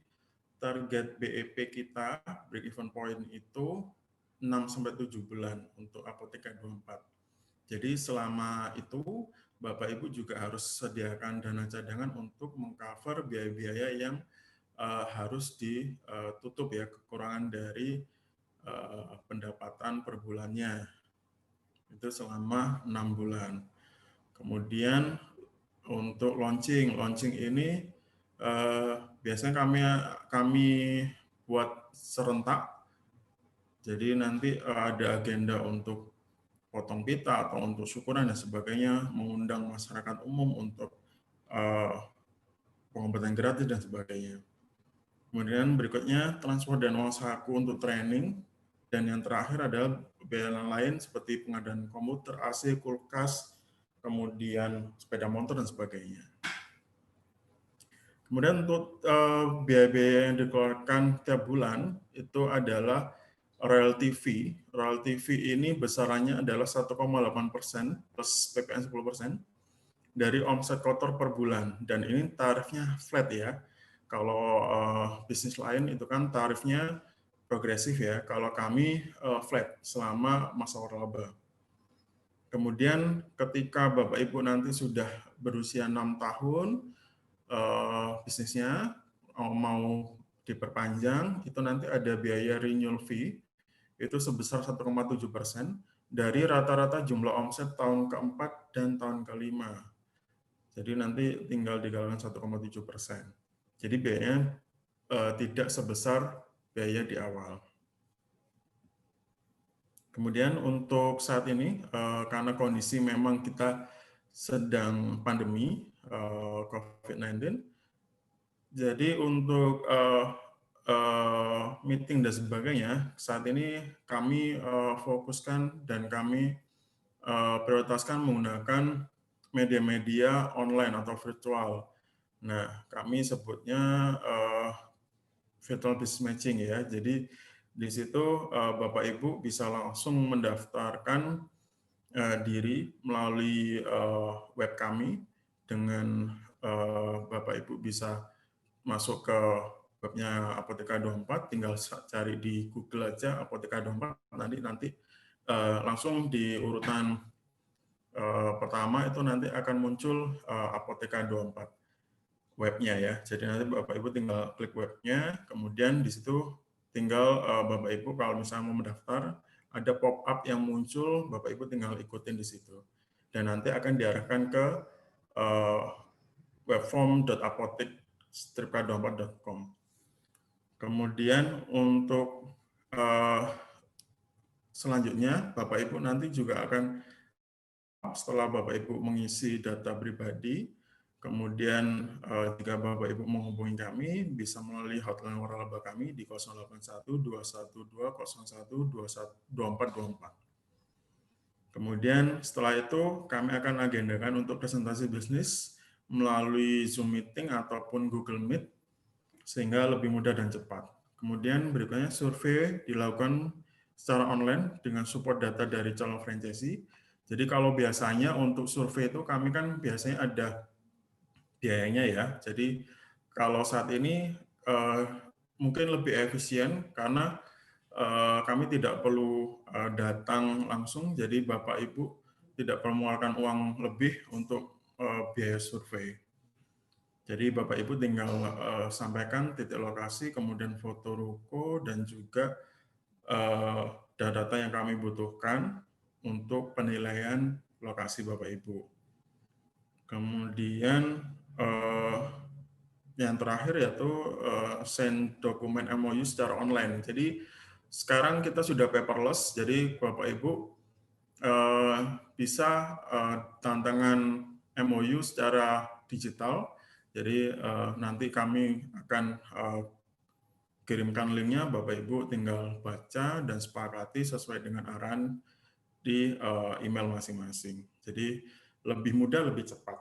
Speaker 16: target BEP kita, break even point itu 6-7 bulan untuk Apotek K24. Jadi selama itu, Bapak Ibu juga harus sediakan dana cadangan untuk mengcover biaya-biaya yang harus ditutup ya, kekurangan dari pendapatan per bulannya. Itu selama 6 bulan. Kemudian untuk launching ini biasanya kami buat serentak. Jadi nanti ada agenda untuk potong pita atau untuk syukuran dan sebagainya, mengundang masyarakat umum untuk pengobatan gratis dan sebagainya. Kemudian berikutnya transport dan uang saku untuk training, dan yang terakhir adalah biaya lain seperti pengadaan komputer, AC, kulkas, kemudian sepeda motor dan sebagainya. Kemudian untuk biaya-biaya yang dikeluarkan tiap bulan itu adalah royalty fee. Royalty fee ini besarannya adalah 1,8% plus PPN 10% dari omset kotor per bulan, dan ini tarifnya flat ya. Kalau bisnis lain itu kan tarifnya progresif ya, kalau kami flat selama masa waralaba. Kemudian ketika Bapak Ibu nanti sudah berusia 6 tahun, bisnisnya mau diperpanjang, itu nanti ada biaya renewal fee, itu sebesar 1,7% dari rata-rata jumlah omset tahun keempat dan tahun kelima. Jadi nanti tinggal digalakan 1,7%. Jadi biayanya tidak sebesar biaya di awal. Kemudian untuk saat ini, karena kondisi memang kita sedang pandemi COVID-19, jadi untuk meeting dan sebagainya, saat ini kami fokuskan dan kami prioritaskan menggunakan media-media online atau virtual. Nah, kami sebutnya virtual business matching ya. Jadi di situ Bapak Ibu bisa langsung mendaftarkan diri melalui web kami dengan Bapak Ibu bisa masuk ke webnya Apotheka 24, tinggal cari di Google aja Apotheka 24, nanti langsung di urutan pertama itu nanti akan muncul Apotheka 24 webnya ya. Jadi nanti Bapak Ibu tinggal klik webnya, kemudian di situ tinggal Bapak Ibu kalau misalnya mau mendaftar, ada pop-up yang muncul, Bapak Ibu tinggal ikutin di situ. Dan nanti akan diarahkan ke webform.apothek-24.com. Kemudian untuk selanjutnya, Bapak Ibu nanti juga akan, setelah Bapak Ibu mengisi data pribadi, kemudian jika Bapak Ibu menghubungi kami, bisa melalui hotline waralaba kami di 081 212 01 2424. Kemudian setelah itu kami akan agendakan untuk presentasi bisnis melalui Zoom meeting ataupun Google Meet sehingga lebih mudah dan cepat. Kemudian berikutnya survei dilakukan secara online dengan support data dari calon franchisee. Jadi kalau biasanya untuk survei itu kami kan biasanya ada biayanya ya. Jadi kalau saat ini mungkin lebih efisien karena kami tidak perlu datang langsung, jadi Bapak Ibu tidak perlu mengeluarkan uang lebih untuk biaya survei. Jadi Bapak Ibu tinggal sampaikan titik lokasi, kemudian foto ruko, dan juga data-data yang kami butuhkan untuk penilaian lokasi Bapak Ibu. Kemudian yang terakhir yaitu send dokumen MOU secara online. Jadi sekarang kita sudah paperless, jadi Bapak Ibu bisa tantangan MOU secara digital. Jadi nanti kami akan kirimkan linknya, Bapak Ibu tinggal baca dan sepakati sesuai dengan arahan di email masing-masing. Jadi lebih mudah, lebih cepat.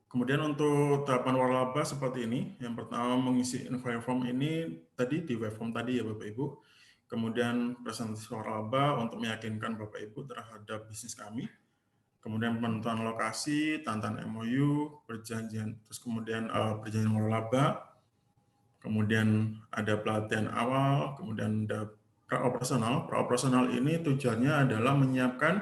Speaker 16: Kemudian untuk tahapan waralaba seperti ini, yang pertama mengisi inquiry form ini tadi di web form tadi ya Bapak Ibu. Kemudian presentasi waralaba untuk meyakinkan Bapak Ibu terhadap bisnis kami. Kemudian penentuan lokasi, tantangan MOU, perjanjian, terus kemudian perjanjian waralaba. Kemudian ada pelatihan awal, kemudian ada pra-operasional. Pra-operasional ini tujuannya adalah menyiapkan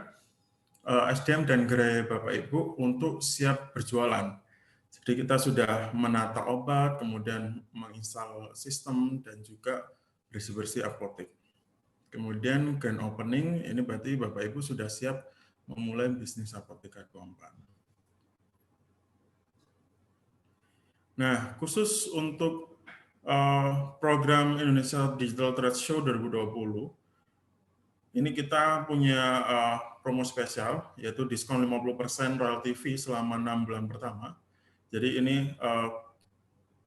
Speaker 16: SDM dan gerai Bapak Ibu untuk siap berjualan. Jadi kita sudah menata obat, kemudian menginstal sistem, dan juga bersih-bersih apotek. Kemudian grand opening, ini berarti Bapak Ibu sudah siap memulai bisnis Apotheka 24. Nah, khusus untuk program Indonesia Digital Trade Show 2020, ini kita punya promo spesial, yaitu diskon 50% royalty fee selama 6 bulan pertama. Jadi ini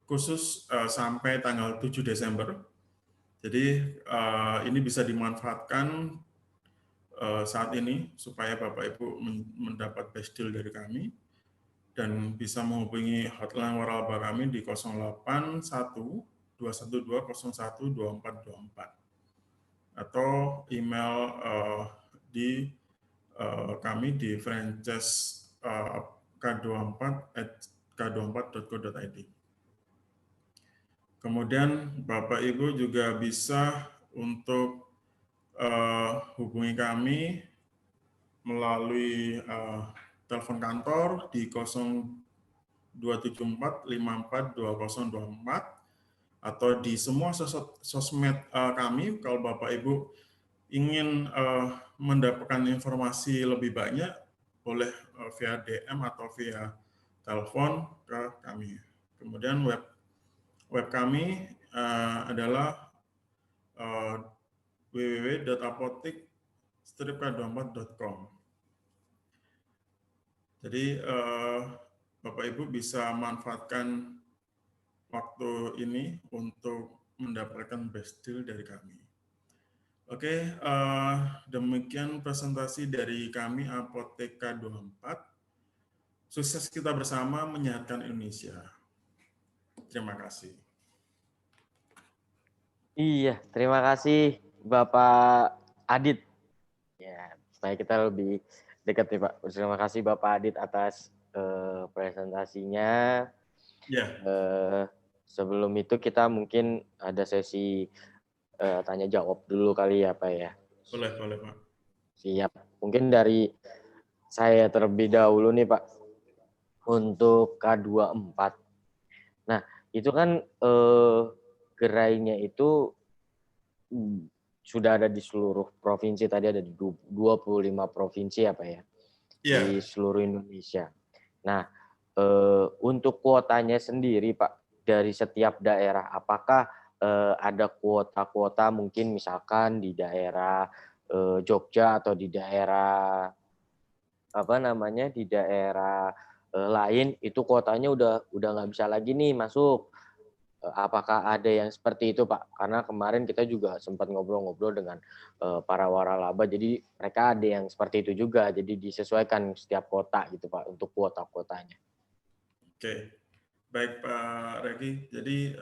Speaker 16: khusus sampai tanggal 7 Desember. Jadi ini bisa dimanfaatkan saat ini supaya Bapak Ibu mendapat best deal dari kami dan bisa menghubungi hotline waralaba kami di 081 212 01 2424 atau email di kami di franchise k24@k24.co.id. Kemudian Bapak Ibu juga bisa untuk hubungi kami melalui telepon kantor di 0274 54 2024 atau di semua sosmed kami. Kalau Bapak Ibu ingin mendapatkan informasi lebih banyak, boleh via DM atau via telepon ke kami. Kemudian web kami adalah www.apothek-24.com. Jadi Bapak Ibu bisa manfaatkan waktu ini untuk mendapatkan best deal dari kami. Oke, demikian presentasi dari kami Apotheka 24. Sukses kita bersama menyehatkan Indonesia. Terima kasih.
Speaker 15: Iya, terima kasih Bapak Adit. Ya, supaya kita lebih dekat nih Pak. Terima kasih Bapak Adit atas presentasinya.
Speaker 16: Ya.
Speaker 15: Sebelum itu kita mungkin ada sesi tanya jawab dulu kali ya Pak ya.
Speaker 16: Boleh Pak.
Speaker 15: Siap. Mungkin dari saya terlebih dahulu nih Pak. Untuk K24. Nah, itu kan gerainya itu sudah ada di seluruh provinsi, tadi ada di 25 provinsi ya Pak ya, di seluruh Indonesia. Nah, untuk kuotanya sendiri Pak, dari setiap daerah, apakah ada kuota-kuota mungkin misalkan di daerah Jogja atau di daerah di daerah lain itu kuotanya udah nggak bisa lagi nih masuk. Apakah ada yang seperti itu Pak? Karena kemarin kita juga sempat ngobrol-ngobrol dengan para waralaba, jadi mereka ada yang seperti itu juga, jadi disesuaikan setiap kota gitu Pak untuk kuota-kuotanya.
Speaker 16: Oke, baik Pak Regi. Jadi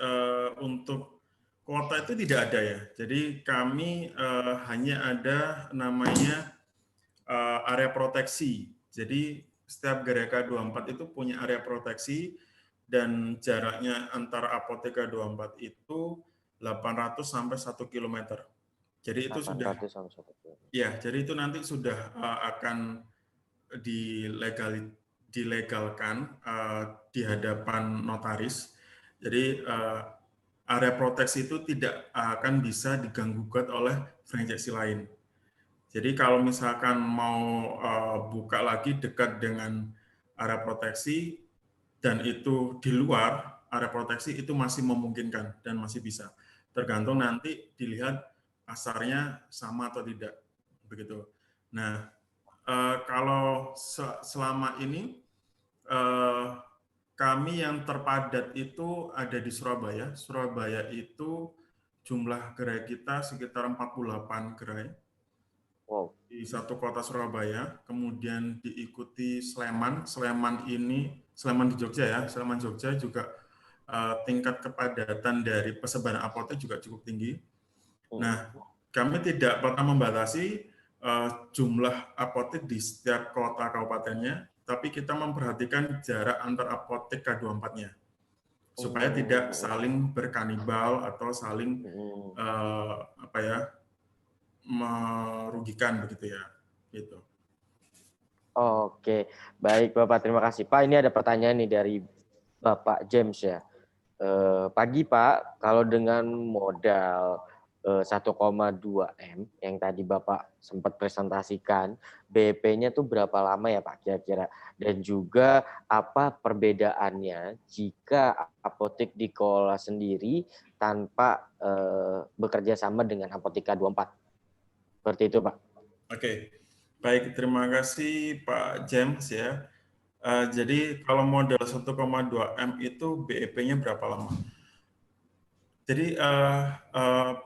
Speaker 16: untuk kuota itu tidak ada ya. Jadi kami hanya ada namanya area proteksi. Jadi setiap gerai K24 itu punya area proteksi dan jaraknya antara apotek K24 itu 800 sampai 1 km. Jadi itu sudah ya, jadi itu nanti sudah akan dilegalkan di hadapan notaris. Jadi area proteksi itu tidak akan bisa diganggu-gugat oleh franchisee lain. Jadi kalau misalkan mau buka lagi dekat dengan area proteksi dan itu di luar area proteksi, itu masih memungkinkan dan masih bisa. Tergantung nanti dilihat pasarnya sama atau tidak, begitu. Nah, kalau selama ini kami yang terpadat itu ada di Surabaya. Surabaya itu jumlah gerai kita sekitar 48 gerai.
Speaker 15: Wow.
Speaker 16: Di satu kota Surabaya, kemudian diikuti Sleman. Sleman di Jogja ya, Sleman Jogja juga tingkat kepadatan dari persebaran apotek juga cukup tinggi. Nah, kami tidak pernah membatasi jumlah apotek di setiap kota kabupatennya, tapi kita memperhatikan jarak antar apotek K24-nya supaya tidak saling berkanibal atau saling merugikan begitu ya, gitu.
Speaker 15: Oke, baik Bapak, terima kasih Pak. Ini ada pertanyaan nih dari Bapak James ya. Pagi Pak, kalau dengan modal 1,2 M yang tadi Bapak sempat presentasikan, BEP-nya tuh berapa lama ya Pak kira-kira? Dan juga apa perbedaannya jika apotek dikelola sendiri tanpa bekerja sama dengan apotek K24? Seperti itu Pak.
Speaker 16: Oke, baik, terima kasih Pak James ya. Jadi kalau modal 1,2 M itu BEP-nya berapa lama? Jadi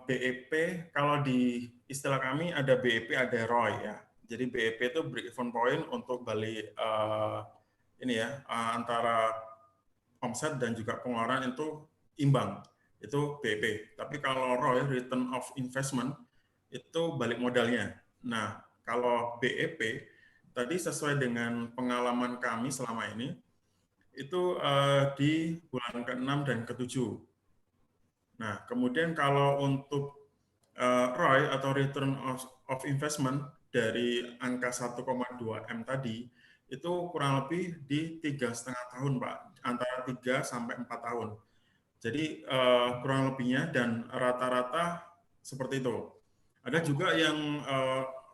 Speaker 16: BEP kalau di istilah kami ada BEP, ada ROI ya. Jadi BEP itu break even point untuk balik antara omset dan juga pengeluaran itu imbang. Itu BEP. Tapi kalau ROI, return of investment, itu balik modalnya. Nah, kalau BEP tadi sesuai dengan pengalaman kami selama ini itu di bulan ke-6 dan ke-7. Nah, kemudian kalau untuk ROI atau return of investment dari angka 1,2 M tadi itu kurang lebih di 3,5 tahun, Pak, antara 3 sampai 4 tahun. Jadi kurang lebihnya dan rata-rata seperti itu. Ada juga yang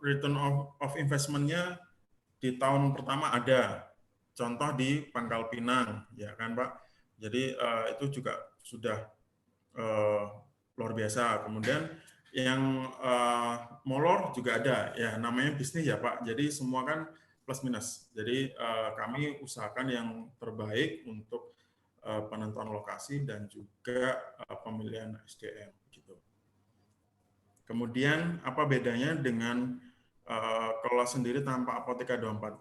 Speaker 16: return of investment-nya di tahun pertama ada, contoh di Pangkal Pinang, ya kan Pak. Jadi itu juga sudah luar biasa. Kemudian yang molor juga ada, ya namanya bisnis ya Pak. Jadi semua kan plus minus. Jadi kami usahakan yang terbaik untuk penentuan lokasi dan juga pemilihan SDM. Kemudian apa bedanya dengan kelola sendiri tanpa apotek K24?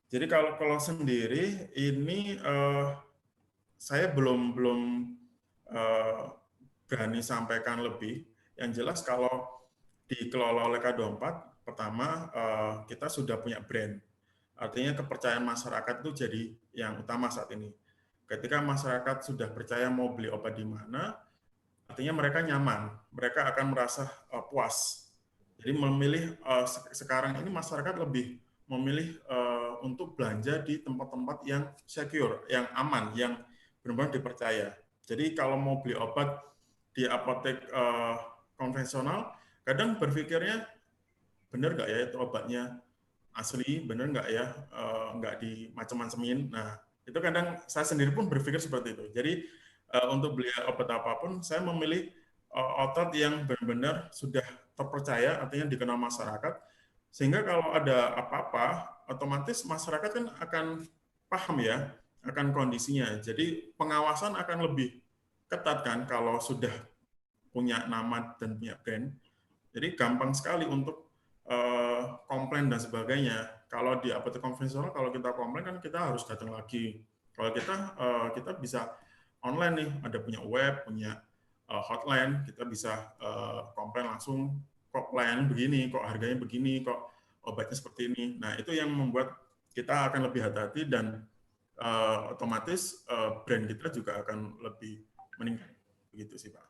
Speaker 16: Jadi kalau kelola sendiri ini saya belum berani sampaikan lebih. Yang jelas kalau dikelola oleh K24, pertama kita sudah punya brand. Artinya kepercayaan masyarakat itu jadi yang utama saat ini. Ketika masyarakat sudah percaya mau beli obat di mana, artinya mereka nyaman, mereka akan merasa puas. Jadi memilih sekarang ini masyarakat lebih memilih untuk belanja di tempat-tempat yang secure, yang aman, yang benar-benar dipercaya. Jadi kalau mau beli obat di apotek konvensional, kadang berpikirnya benar nggak ya itu obatnya asli, benar nggak ya, nggak dimacam-macamin. Nah, itu kadang saya sendiri pun berpikir seperti itu. Jadi untuk beli obat apapun, saya memilih outlet yang benar-benar sudah terpercaya, artinya dikenal masyarakat, sehingga kalau ada apa-apa, otomatis masyarakat kan akan paham ya, akan kondisinya. Jadi pengawasan akan lebih ketat kan kalau sudah punya nama dan punya brand. Jadi gampang sekali untuk komplain dan sebagainya. Kalau di apotek konvensional, kalau kita komplain kan kita harus datang lagi. Kalau kita bisa online nih, ada punya web, punya hotline, kita bisa komplain langsung, kok pelayanan begini, kok harganya begini, kok obatnya seperti ini. Nah, itu yang membuat kita akan lebih hati-hati dan otomatis brand kita juga akan lebih meningkat. Begitu sih, Pak.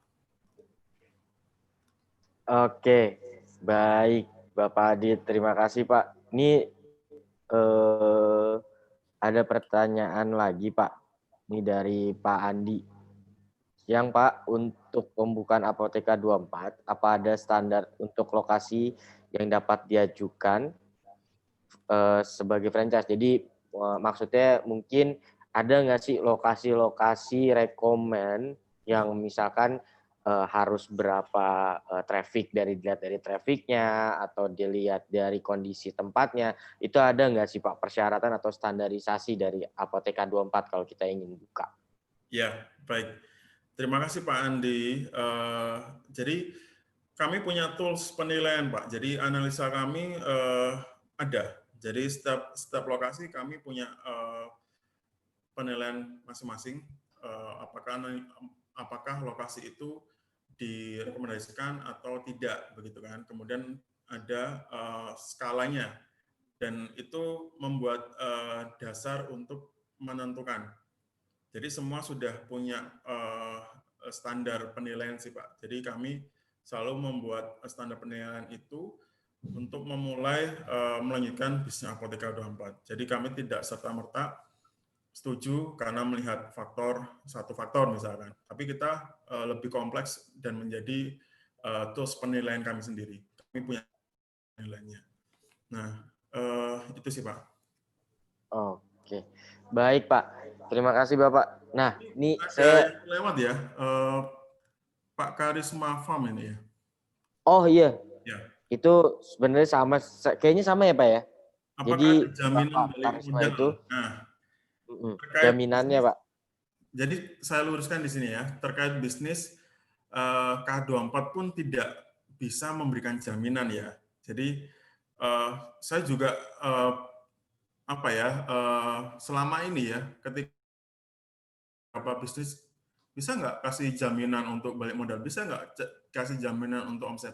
Speaker 15: Oke, baik. Bapak Adit, terima kasih Pak. Ini ada pertanyaan lagi Pak. Ini dari Pak Andi. Yang Pak, untuk pembukaan Apoteka 24, apa ada standar untuk lokasi yang dapat diajukan sebagai franchise? Jadi maksudnya mungkin ada nggak sih lokasi-lokasi rekomen yang misalkan harus berapa traffic, dilihat dari trafficnya atau dilihat dari kondisi tempatnya, itu ada nggak sih Pak persyaratan atau standarisasi dari Apoteka 24 kalau kita ingin buka?
Speaker 16: Ya, baik. Terima kasih Pak Andi. Jadi kami punya tools penilaian Pak. Jadi analisa kami ada. Jadi setiap lokasi kami punya penilaian masing-masing. Apakah lokasi itu direkomendasikan atau tidak, begitu kan? Kemudian ada skalanya, dan itu membuat dasar untuk menentukan. Jadi semua sudah punya standar penilaian sih Pak. Jadi kami selalu membuat standar penilaian itu untuk memulai melanjutkan bisnis Apoteka 24. Jadi kami tidak serta-merta setuju karena melihat satu faktor misalkan. Tapi kita lebih kompleks dan menjadi tools penilaian kami sendiri. Kami punya penilaiannya. Nah, itu sih Pak.
Speaker 15: Oke, baik Pak. Terima kasih Bapak. Nah, ini
Speaker 16: saya lewat ya, Pak Karisma Farm ini ya.
Speaker 15: Oh iya.
Speaker 16: Ya.
Speaker 15: Itu sebenarnya sama, kayaknya sama ya Pak ya.
Speaker 16: Apakah
Speaker 15: jadi
Speaker 16: jaminan
Speaker 15: Pak
Speaker 16: dari
Speaker 15: Karisma
Speaker 16: undang?
Speaker 15: itu
Speaker 16: Nah,
Speaker 15: jaminannya Pak.
Speaker 16: Jadi saya luruskan di sini ya, terkait bisnis K24 pun tidak bisa memberikan jaminan ya. Jadi saya juga selama ini ya, ketika bisnis bisa nggak kasih jaminan untuk balik modal, bisa nggak kasih jaminan untuk omset.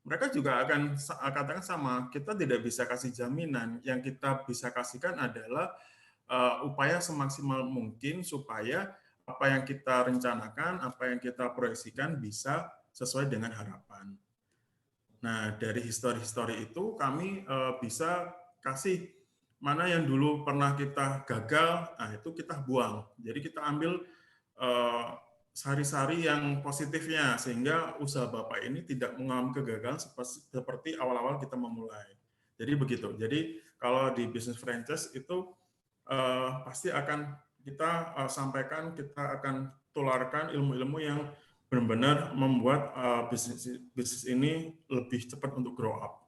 Speaker 16: Mereka juga akan katakan sama, kita tidak bisa kasih jaminan, yang kita bisa kasihkan adalah upaya semaksimal mungkin supaya apa yang kita rencanakan, apa yang kita proyeksikan bisa sesuai dengan harapan. Nah, dari histori-histori itu kami bisa kasih mana yang dulu pernah kita gagal, nah itu kita buang. Jadi kita ambil sari-sari yang positifnya, sehingga usaha Bapak ini tidak mengalami kegagalan seperti awal-awal kita memulai. Jadi begitu. Jadi kalau di bisnis franchise itu pasti akan kita sampaikan, kita akan tularkan ilmu-ilmu yang benar-benar membuat bisnis ini lebih cepat untuk grow up.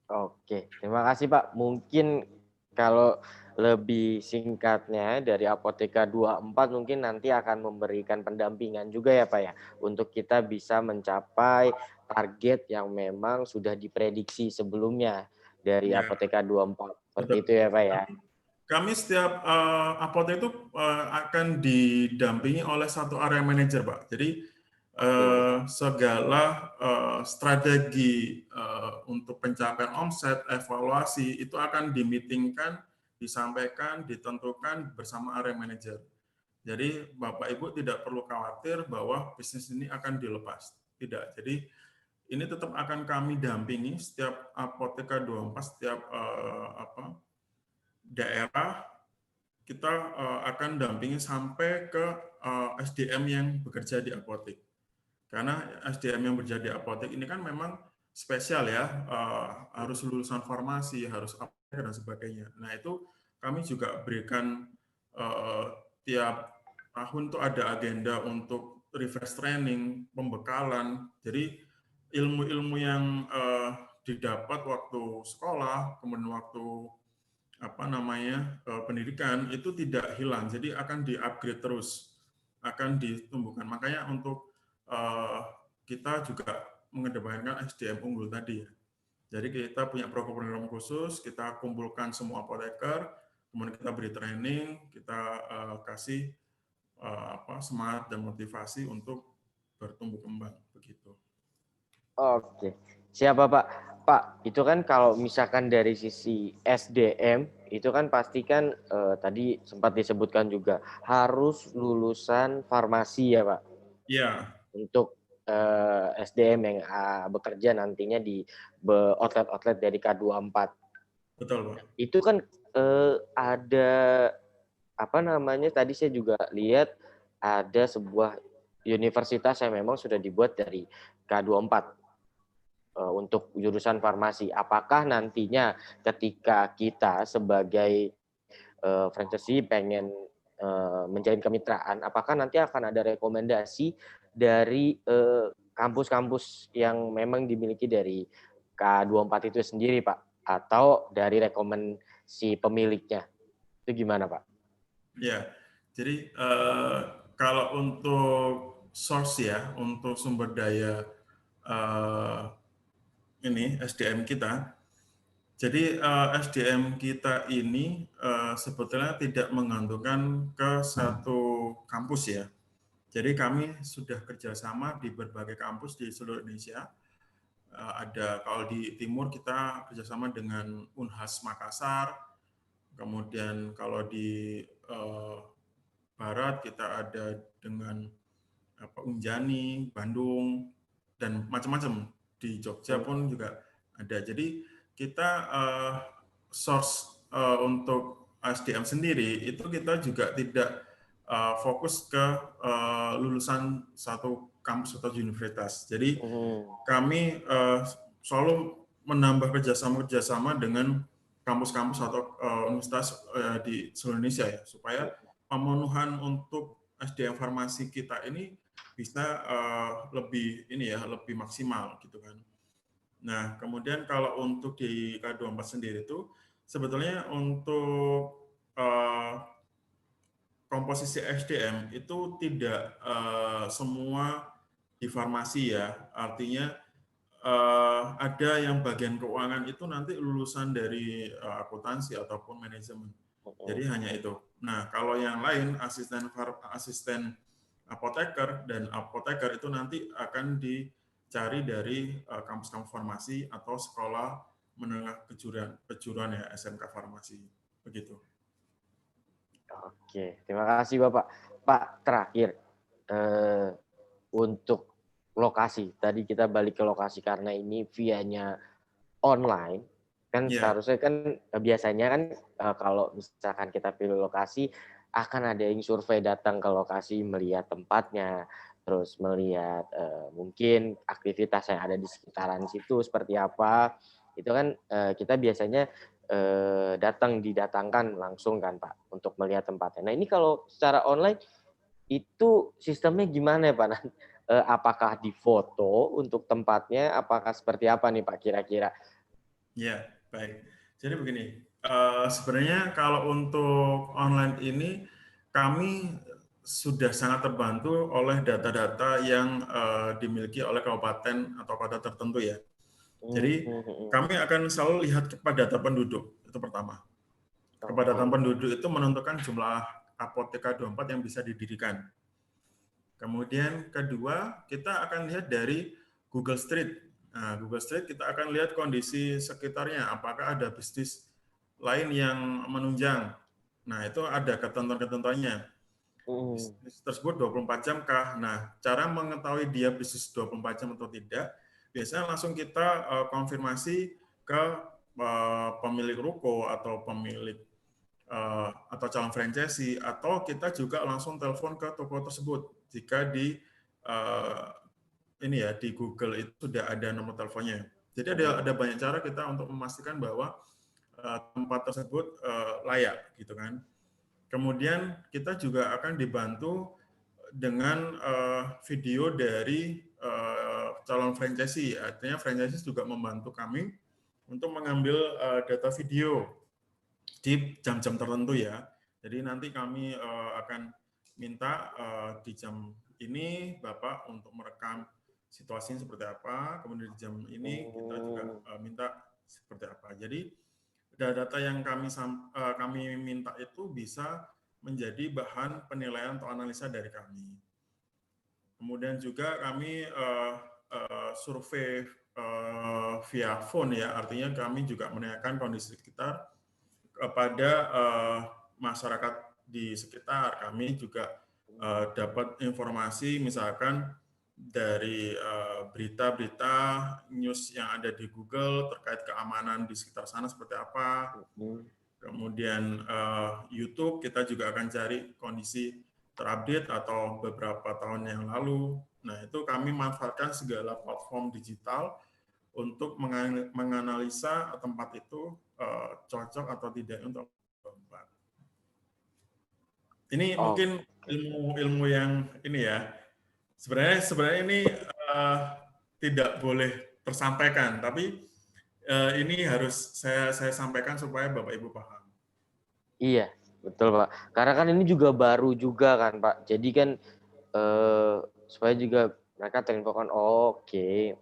Speaker 15: Oke, terima kasih Pak. Mungkin kalau lebih singkatnya dari Apoteka 24 mungkin nanti akan memberikan pendampingan juga ya Pak ya, untuk kita bisa mencapai target yang memang sudah diprediksi sebelumnya dari Apoteka 24. Seperti itu ya Pak ya.
Speaker 16: Kami setiap apotek itu akan didampingi oleh satu area manager Pak. Jadi segala strategi untuk pencapaian omset, evaluasi itu akan dimitingkan, disampaikan, ditentukan bersama area manager. Jadi Bapak Ibu tidak perlu khawatir bahwa bisnis ini akan dilepas. Tidak. Jadi ini tetap akan kami dampingi setiap Apoteka 24, setiap daerah kita akan dampingi sampai ke SDM yang bekerja di apotek. Karena SDM yang bekerja di apotek ini kan memang spesial ya, harus lulusan farmasi, harus apotek dan sebagainya. Nah itu kami juga berikan tiap tahun tuh ada agenda untuk refresh training, pembekalan. Jadi ilmu-ilmu yang didapat waktu sekolah, kemudian waktu pendidikan itu tidak hilang. Jadi akan di-upgrade terus, akan ditumbuhkan. Makanya untuk kita juga mengedepankan SDM unggul tadi ya. Jadi kita punya program khusus, kita kumpulkan semua apoteker, kemudian kita beri training, kita kasih semangat dan motivasi untuk bertumbuh kembang begitu.
Speaker 15: Oke, siapa Pak? Pak, itu kan kalau misalkan dari sisi SDM itu kan pastikan tadi sempat disebutkan juga harus lulusan farmasi ya Pak?
Speaker 16: Iya.
Speaker 15: Untuk SDM yang bekerja nantinya di outlet-outlet dari K24.
Speaker 16: Betul Pak.
Speaker 15: Itu kan ada tadi saya juga lihat ada sebuah universitas yang memang sudah dibuat dari K24 untuk jurusan farmasi. Apakah nantinya ketika kita sebagai franchisee pengen menjalin kemitraan, apakah nanti akan ada rekomendasi dari kampus-kampus yang memang dimiliki dari K24 itu sendiri Pak? Atau dari rekomendasi pemiliknya? Itu gimana Pak?
Speaker 16: Ya, jadi kalau untuk source ya, untuk sumber daya ini SDM kita, jadi SDM kita ini sebetulnya tidak menggantungkan ke satu kampus ya. Jadi kami sudah kerjasama di berbagai kampus di seluruh Indonesia. Ada kalau di timur kita kerjasama dengan Unhas Makassar, kemudian kalau di barat kita ada dengan Unjani, Bandung, dan macam-macam. Di Jogja pun juga ada. Jadi kita source untuk SDM sendiri itu kita juga tidak fokus ke lulusan satu kampus atau universitas. Jadi kami selalu menambah kerjasama dengan kampus-kampus atau universitas di seluruh Indonesia ya, supaya pemenuhan untuk SDM farmasi kita ini bisa lebih maksimal gitu kan. Nah, kemudian kalau untuk di K24 sendiri itu sebetulnya untuk komposisi SDM itu tidak semua di farmasi ya. Artinya ada yang bagian keuangan itu nanti lulusan dari akuntansi ataupun manajemen. Jadi hanya itu. Nah, kalau yang lain asisten apoteker dan apoteker itu nanti akan dicari dari kampus-kampus farmasi atau sekolah menengah kejuruan ya, SMK farmasi begitu.
Speaker 15: Oke, terima kasih Bapak. Pak, terakhir untuk lokasi. Tadi kita balik ke lokasi karena ini via-nya online. Kan seharusnya kan biasanya kan kalau misalkan kita pilih lokasi akan ada yang survei datang ke lokasi melihat tempatnya, terus melihat mungkin aktivitas yang ada di sekitaran situ seperti apa. Itu kan kita biasanya didatangkan langsung kan Pak untuk melihat tempatnya. Nah ini kalau secara online itu sistemnya gimana ya Pak? Apakah difoto untuk tempatnya? Apakah seperti apa nih Pak kira-kira?
Speaker 16: Ya, baik. Jadi begini, sebenarnya kalau untuk online ini kami sudah sangat terbantu oleh data-data yang dimiliki oleh kabupaten atau kota tertentu ya. Jadi kami akan selalu lihat kepadatan penduduk, itu pertama. Kepadatan penduduk itu menentukan jumlah Apoteka 24 yang bisa didirikan. Kemudian kedua, kita akan lihat dari Google Street. Nah, Google Street kita akan lihat kondisi sekitarnya, apakah ada bisnis lain yang menunjang. Nah, itu ada ketentuan-ketentuannya. Bisnis tersebut 24 jam kah? Nah, cara mengetahui dia bisnis 24 jam atau tidak, biasanya langsung kita konfirmasi ke pemilik ruko atau pemilik atau calon franchisee, atau kita juga langsung telepon ke toko tersebut jika di di Google itu sudah ada nomor teleponnya. Jadi ada banyak cara kita untuk memastikan bahwa tempat tersebut layak, gitu kan. Kemudian kita juga akan dibantu dengan video dari calon franchisee. Artinya franchisee juga membantu kami untuk mengambil data video di jam-jam tertentu ya. Jadi nanti kami akan minta di jam ini Bapak untuk merekam situasinya seperti apa, kemudian di jam ini kita juga minta seperti apa. Jadi data yang kami minta itu bisa menjadi bahan penilaian atau analisa dari kami. Kemudian juga kami survei via phone ya, artinya kami juga menanyakan kondisi sekitar kepada masyarakat di sekitar. Kami juga dapat informasi misalkan dari berita-berita news yang ada di Google terkait keamanan di sekitar sana seperti apa. Kemudian YouTube kita juga akan cari kondisi terupdate atau beberapa tahun yang lalu. Nah, itu kami manfaatkan segala platform digital untuk menganalisa tempat itu cocok atau tidak untuk tempat. Ini mungkin ilmu yang ini ya. Sebenarnya ini tidak boleh tersampaikan, tapi ini harus saya sampaikan supaya Bapak Ibu paham.
Speaker 15: Iya, betul Pak. Karena kan ini juga baru juga kan Pak. Jadi kan supaya juga mereka terinfokan, oke.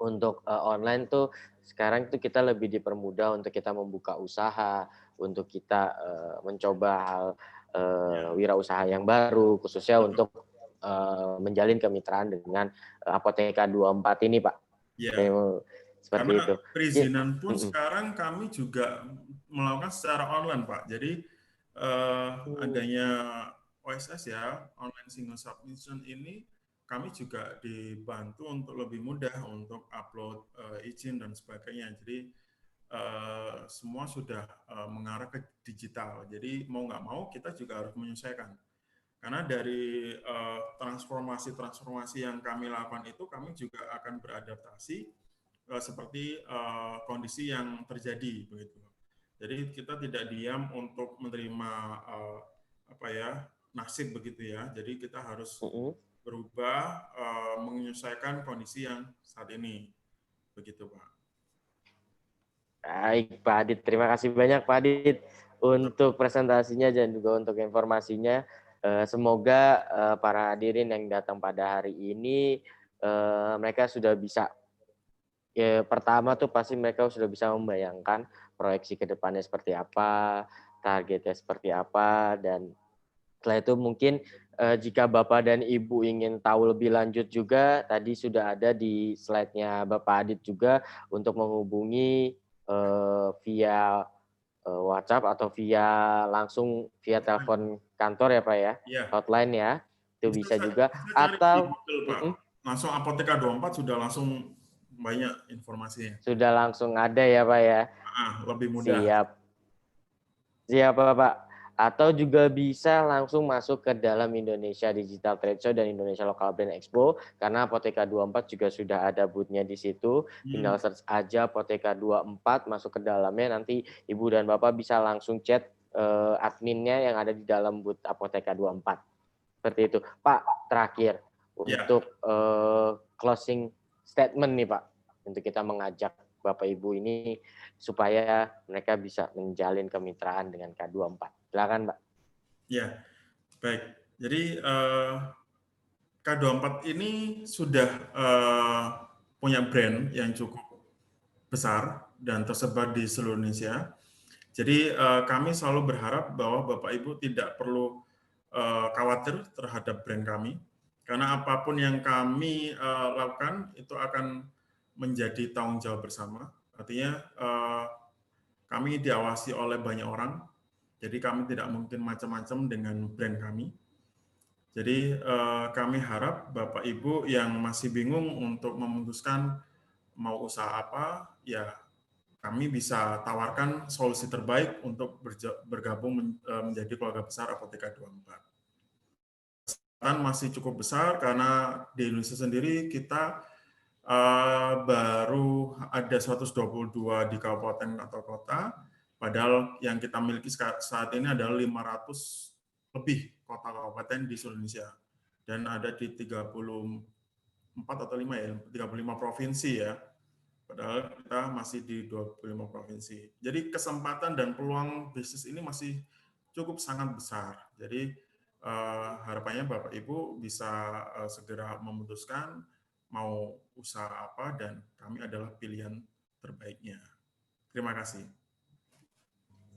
Speaker 15: Untuk online tuh sekarang tuh kita lebih dipermudah untuk kita membuka usaha, untuk kita mencoba hal wirausaha yang baru, khususnya untuk menjalin kemitraan dengan Apotheka 24 ini Pak.
Speaker 16: Ya.
Speaker 15: Seperti
Speaker 16: karena
Speaker 15: itu.
Speaker 16: Perizinan pun sekarang kami juga melakukan secara online Pak. Jadi adanya OSS ya, online single submission ini, kami juga dibantu untuk lebih mudah untuk upload izin dan sebagainya. Jadi semua sudah mengarah ke digital. Jadi mau nggak mau kita juga harus menyesuaikan. Karena dari transformasi yang kami lakukan itu, kami juga akan beradaptasi seperti kondisi yang terjadi begitu. Jadi kita tidak diam untuk menerima nasib begitu ya. Jadi kita harus berubah menyesuaikan kondisi yang saat ini. Begitu, Pak.
Speaker 15: Baik, Pak Adit. Terima kasih banyak, Pak Adit, untuk presentasinya dan juga untuk informasinya. Semoga para hadirin yang datang pada hari ini, mereka sudah bisa, pertama tuh pasti mereka sudah bisa membayangkan proyeksi ke depannya seperti apa, targetnya seperti apa, dan setelah itu mungkin jika Bapak dan Ibu ingin tahu lebih lanjut juga, tadi sudah ada di slide-nya Bapak Adit juga untuk menghubungi via WhatsApp atau langsung via telepon kantor ya Pak ya, hotline ya, itu bisa juga. Atau
Speaker 16: langsung Apotheka 24 sudah langsung banyak informasinya.
Speaker 15: Sudah langsung ada ya Pak ya.
Speaker 16: Lebih mudah.
Speaker 15: Siap Bapak. Atau juga bisa langsung masuk ke dalam Indonesia Digital Trade Show dan Indonesia Local Brand Expo, karena Apotheka 24 juga sudah ada booth-nya di situ. Tinggal search aja Apotheka 24, masuk ke dalamnya, nanti Ibu dan Bapak bisa langsung chat adminnya yang ada di dalam booth Apotheka 24. Seperti itu. Pak, terakhir untuk closing statement nih Pak, untuk kita mengajak Bapak Ibu ini supaya mereka bisa menjalin kemitraan dengan K24. Silakan, Pak.
Speaker 16: Ya, baik. Jadi K24 ini sudah punya brand yang cukup besar dan tersebar di seluruh Indonesia. Jadi kami selalu berharap bahwa Bapak Ibu tidak perlu khawatir terhadap brand kami, Karena apapun yang kami lakukan itu akan menjadi tanggung jawab bersama. Artinya kami diawasi oleh banyak orang, jadi kami tidak mungkin macam-macam dengan brand kami. Jadi kami harap Bapak Ibu yang masih bingung untuk memutuskan mau usaha apa, ya kami bisa tawarkan solusi terbaik untuk bergabung menjadi keluarga besar Apotheka 24. Masih cukup besar karena di Indonesia sendiri kita baru ada 122 di kabupaten atau kota, padahal yang kita miliki saat ini adalah 500 lebih kota kabupaten di seluruh Indonesia, dan ada di 34 atau 5 ya, 35 provinsi ya, padahal kita masih di 25 provinsi. Jadi kesempatan dan peluang bisnis ini masih cukup sangat besar. Jadi harapannya Bapak Ibu bisa segera memutuskan mau usaha apa, dan kami adalah pilihan terbaiknya. Terima kasih.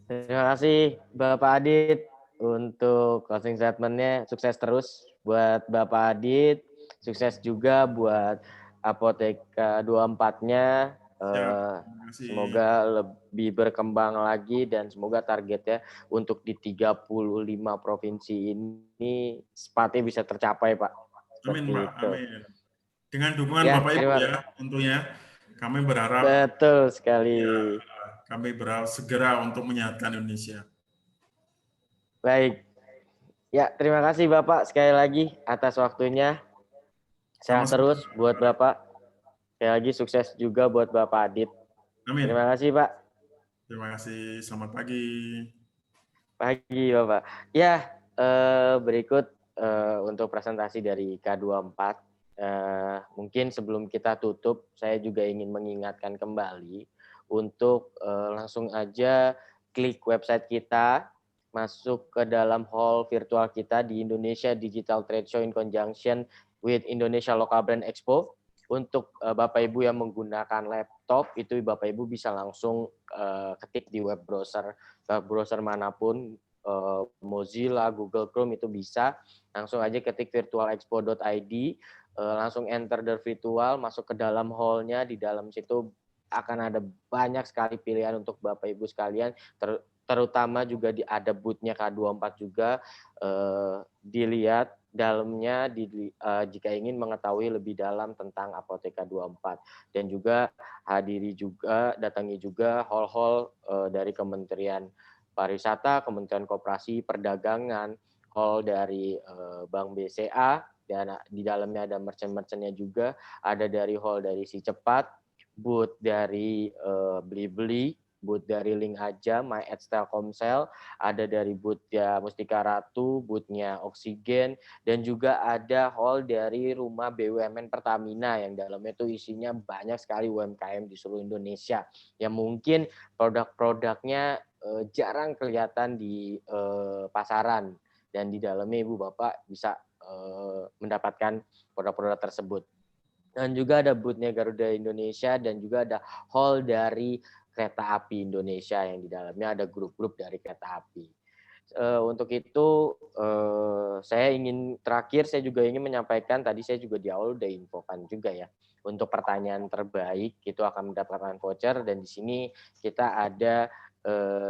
Speaker 15: Terima kasih Bapak Adit untuk closing statement-nya. Sukses terus buat Bapak Adit, sukses juga buat Apotheka 24-nya. Semoga lebih berkembang lagi dan semoga targetnya untuk di 35 provinsi ini sepatnya bisa tercapai, Pak.
Speaker 16: Amin, Pak. Amin. Dengan dukungan
Speaker 15: ya,
Speaker 16: Bapak Ibu ya, tentunya kami berharap.
Speaker 15: Betul sekali.
Speaker 16: Ya, kami berharap segera untuk menyehatkan Indonesia.
Speaker 15: Baik. Ya, terima kasih Bapak sekali lagi atas waktunya. Sehat terus buat Bapak. Sekali lagi sukses juga buat Bapak Adit.
Speaker 16: Amin.
Speaker 15: Terima kasih, Pak.
Speaker 16: Terima kasih. Selamat pagi.
Speaker 15: Pagi, Bapak. Ya, berikut untuk presentasi dari K24. Mungkin sebelum kita tutup, saya juga ingin mengingatkan kembali untuk langsung aja klik website kita, masuk ke dalam hall virtual kita di Indonesia Digital Trade Show in conjunction with Indonesia Local Brand Expo. Untuk Bapak Ibu yang menggunakan laptop, itu Bapak Ibu bisa langsung ketik di web browser manapun, Mozilla, Google Chrome itu bisa. Langsung aja ketik virtualexpo.id, langsung enter the virtual, masuk ke dalam hall-nya. Di dalam situ akan ada banyak sekali pilihan untuk Bapak Ibu sekalian, terutama juga ada booth-nya K24 juga. Dilihat dalamnya jika ingin mengetahui lebih dalam tentang Apotheka 24, dan juga datangi juga hall-hall dari Kementerian Pariwisata, Kementerian Koperasi, Perdagangan, hall dari Bank BCA, dan di dalamnya ada merchant-merchantnya juga, ada dari hall dari Si Cepat, booth dari Blibli, booth dari Link Aja, My Ads Telkomsel, ada dari booth-nya Mustika Ratu, booth-nya Oksigen, dan juga ada hall dari Rumah BUMN Pertamina yang dalamnya itu isinya banyak sekali UMKM di seluruh Indonesia yang mungkin produk-produknya jarang kelihatan di pasaran, dan di dalamnya Ibu Bapak bisa mendapatkan produk-produk tersebut. Dan juga ada booth-nya Garuda Indonesia, dan juga ada hall dari Kereta Api Indonesia yang di dalamnya ada grup-grup dari kereta api. Untuk itu saya juga ingin menyampaikan, tadi saya juga di awal udah infokan juga ya, untuk pertanyaan terbaik itu akan mendapatkan voucher, dan di sini kita ada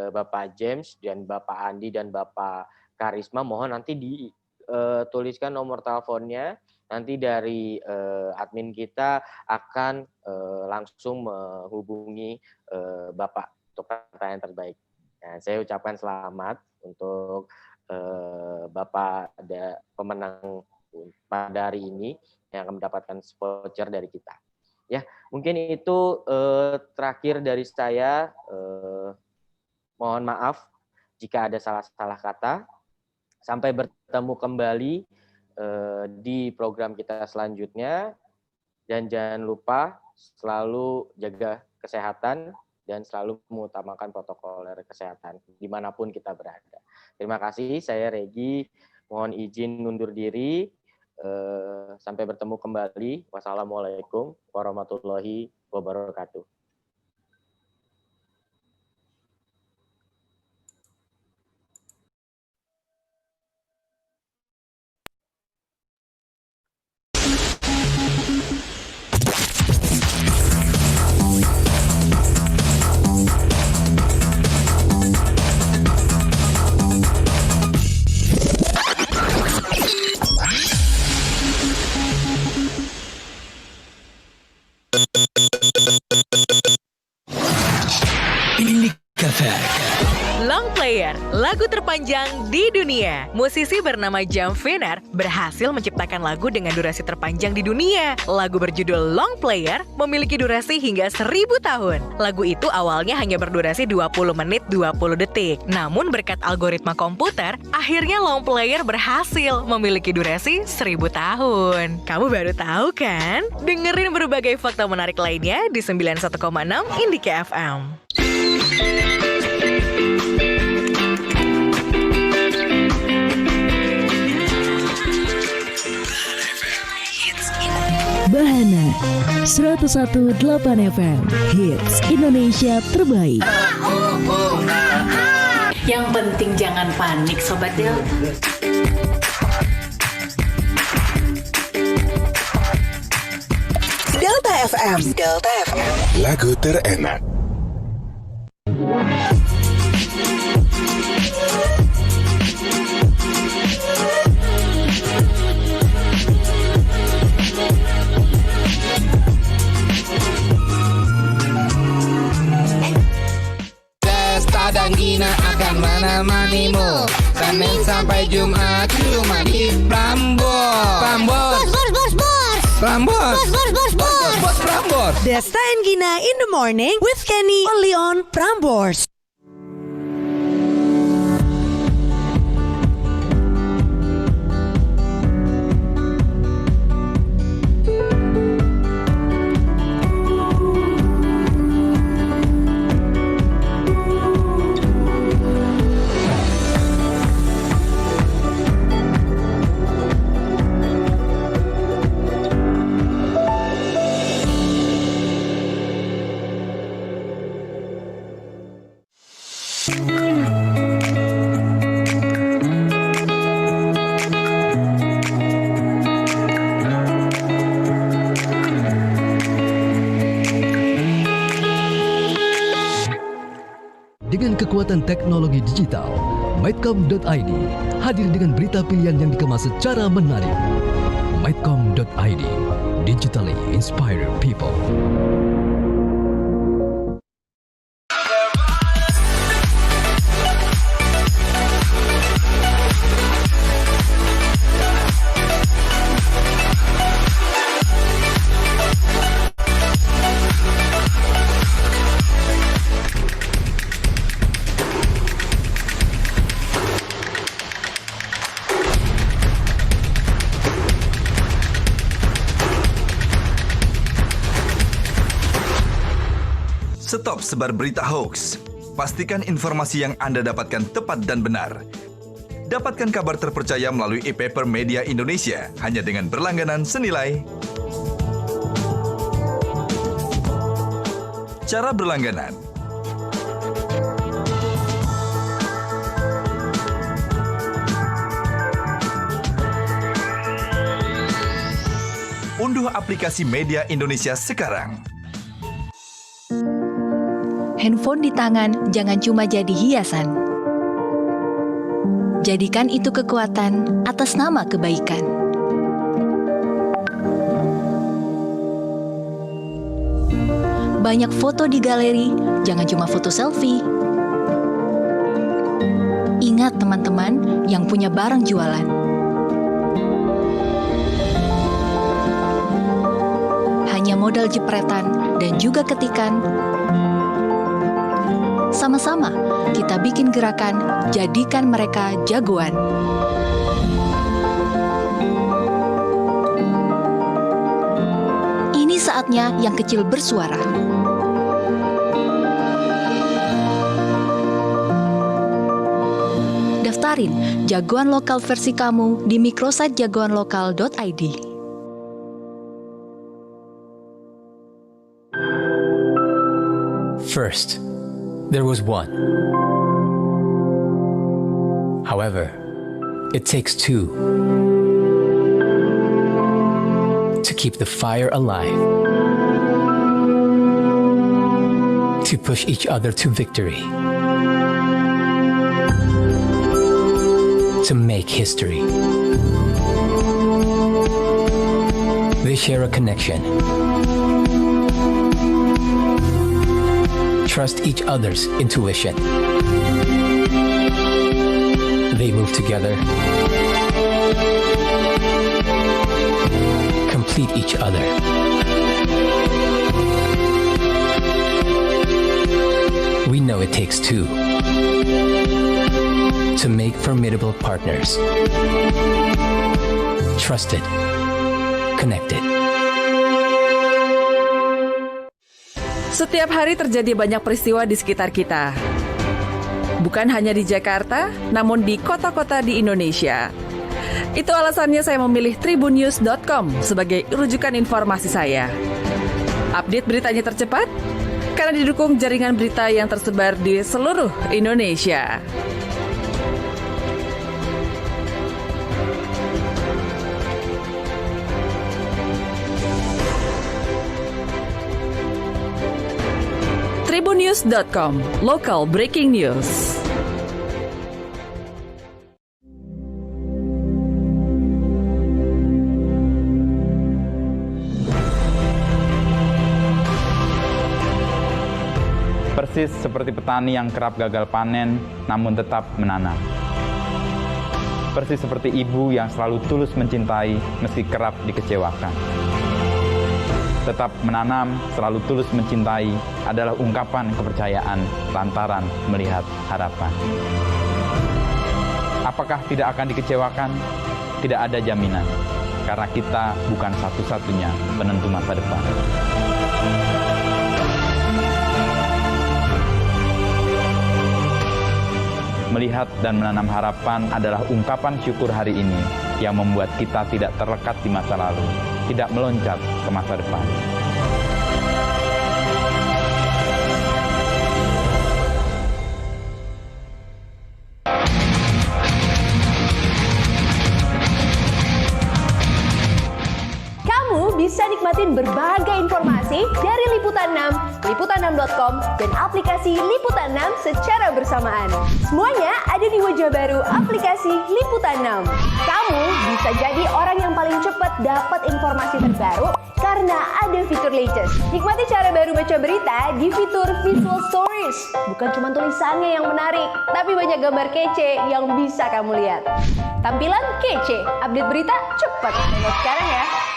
Speaker 15: Bapak James dan Bapak Andi dan Bapak Karisma. Mohon nanti dituliskan nomor teleponnya. Nanti dari admin kita akan langsung menghubungi Bapak untuk pertanyaan terbaik. Nah, saya ucapkan selamat untuk Bapak pemenang pada hari ini yang akan mendapatkan voucher dari kita. Ya, mungkin itu terakhir dari saya. Mohon maaf jika ada salah-salah kata. Sampai bertemu kembali di program kita selanjutnya, dan jangan lupa selalu jaga kesehatan dan selalu mengutamakan protokol kesehatan dimanapun kita berada. Terima kasih, saya Regi, mohon izin undur diri. Sampai bertemu kembali. Wassalamualaikum warahmatullahi wabarakatuh.
Speaker 17: Long Player, lagu terpanjang di dunia. Musisi bernama Jan Venner berhasil menciptakan lagu dengan durasi terpanjang di dunia. Lagu berjudul Long Player memiliki durasi hingga 1000 tahun. Lagu itu awalnya hanya berdurasi 20 menit 20 detik. Namun berkat algoritma komputer, akhirnya Long Player berhasil memiliki durasi 1000 tahun. Kamu baru tahu kan? Dengerin berbagai fakta menarik lainnya di 91,6 Indika FM.
Speaker 18: Bahana 101,8 FM Hits Indonesia terbaik.
Speaker 10: Yang penting jangan panik Sobat Del.
Speaker 8: Delta FM. Delta FM. Lagu terenak.
Speaker 19: Dan Gina akan menemanimu Senin sampai Jumat cuma di Prambors. Prambors.
Speaker 18: Desta and Gina in the morning with Kenny only on Prambors.
Speaker 20: Dengan kekuatan teknologi digital, Midcom.id hadir dengan berita pilihan yang dikemas secara menarik. Midcom.id, digitally inspired people.
Speaker 21: Stop sebar berita hoax. Pastikan informasi yang Anda dapatkan tepat dan benar. Dapatkan kabar terpercaya melalui e-paper Media Indonesia hanya dengan berlangganan senilai. Cara berlangganan. Unduh aplikasi Media Indonesia sekarang.
Speaker 22: Handphone di tangan jangan cuma jadi hiasan. Jadikan itu kekuatan atas nama kebaikan. Banyak foto di galeri, jangan cuma foto selfie. Ingat teman-teman yang punya barang jualan. Hanya modal jepretan dan juga ketikan. Sama-sama kita bikin gerakan jadikan mereka jagoan. Ini saatnya yang kecil bersuara. Daftarin jagoan lokal versi kamu di microsite jagoanlokal.id.
Speaker 23: First, there was one. However, it takes two to keep the fire alive, to push each other to victory, to make history. They share a connection. trust each other's intuition. They move together, complete each other. We know it takes two to make formidable partners. Trusted, connected.
Speaker 1: Setiap hari terjadi banyak peristiwa di sekitar kita. Bukan hanya di Jakarta, namun di kota-kota di Indonesia. Itu alasannya saya memilih tribunnews.com sebagai rujukan informasi saya. Update beritanya tercepat, karena didukung jaringan berita yang tersebar di seluruh Indonesia. tribunnews.com, local breaking news.
Speaker 2: Persis seperti petani yang kerap gagal panen namun tetap menanam. Persis seperti ibu yang selalu tulus mencintai meski kerap dikecewakan. Tetap menanam, selalu tulus mencintai adalah ungkapan kepercayaan lantaran melihat harapan. Apakah tidak akan dikecewakan? Tidak ada jaminan, karena kita bukan satu-satunya penentu masa depan. Melihat dan menanam harapan adalah ungkapan syukur hari ini yang membuat kita tidak terlekat di masa lalu, tidak meloncat ke masa depan.
Speaker 3: Kamu bisa nikmatin berbagai informasi dari Liputan 6, liputan6.com, dan aplikasi Liputan 6 secara bersamaan. Semuanya ada di wajah baru aplikasi Liputan 6. Kamu bisa jadi orang yang paling cepat dapat informasi terbaru karena ada fitur latest. Nikmati cara baru baca berita di fitur Visual Stories. Bukan cuma tulisannya yang menarik, tapi banyak gambar kece yang bisa kamu lihat. Tampilan kece, update berita cepat. Download sekarang ya.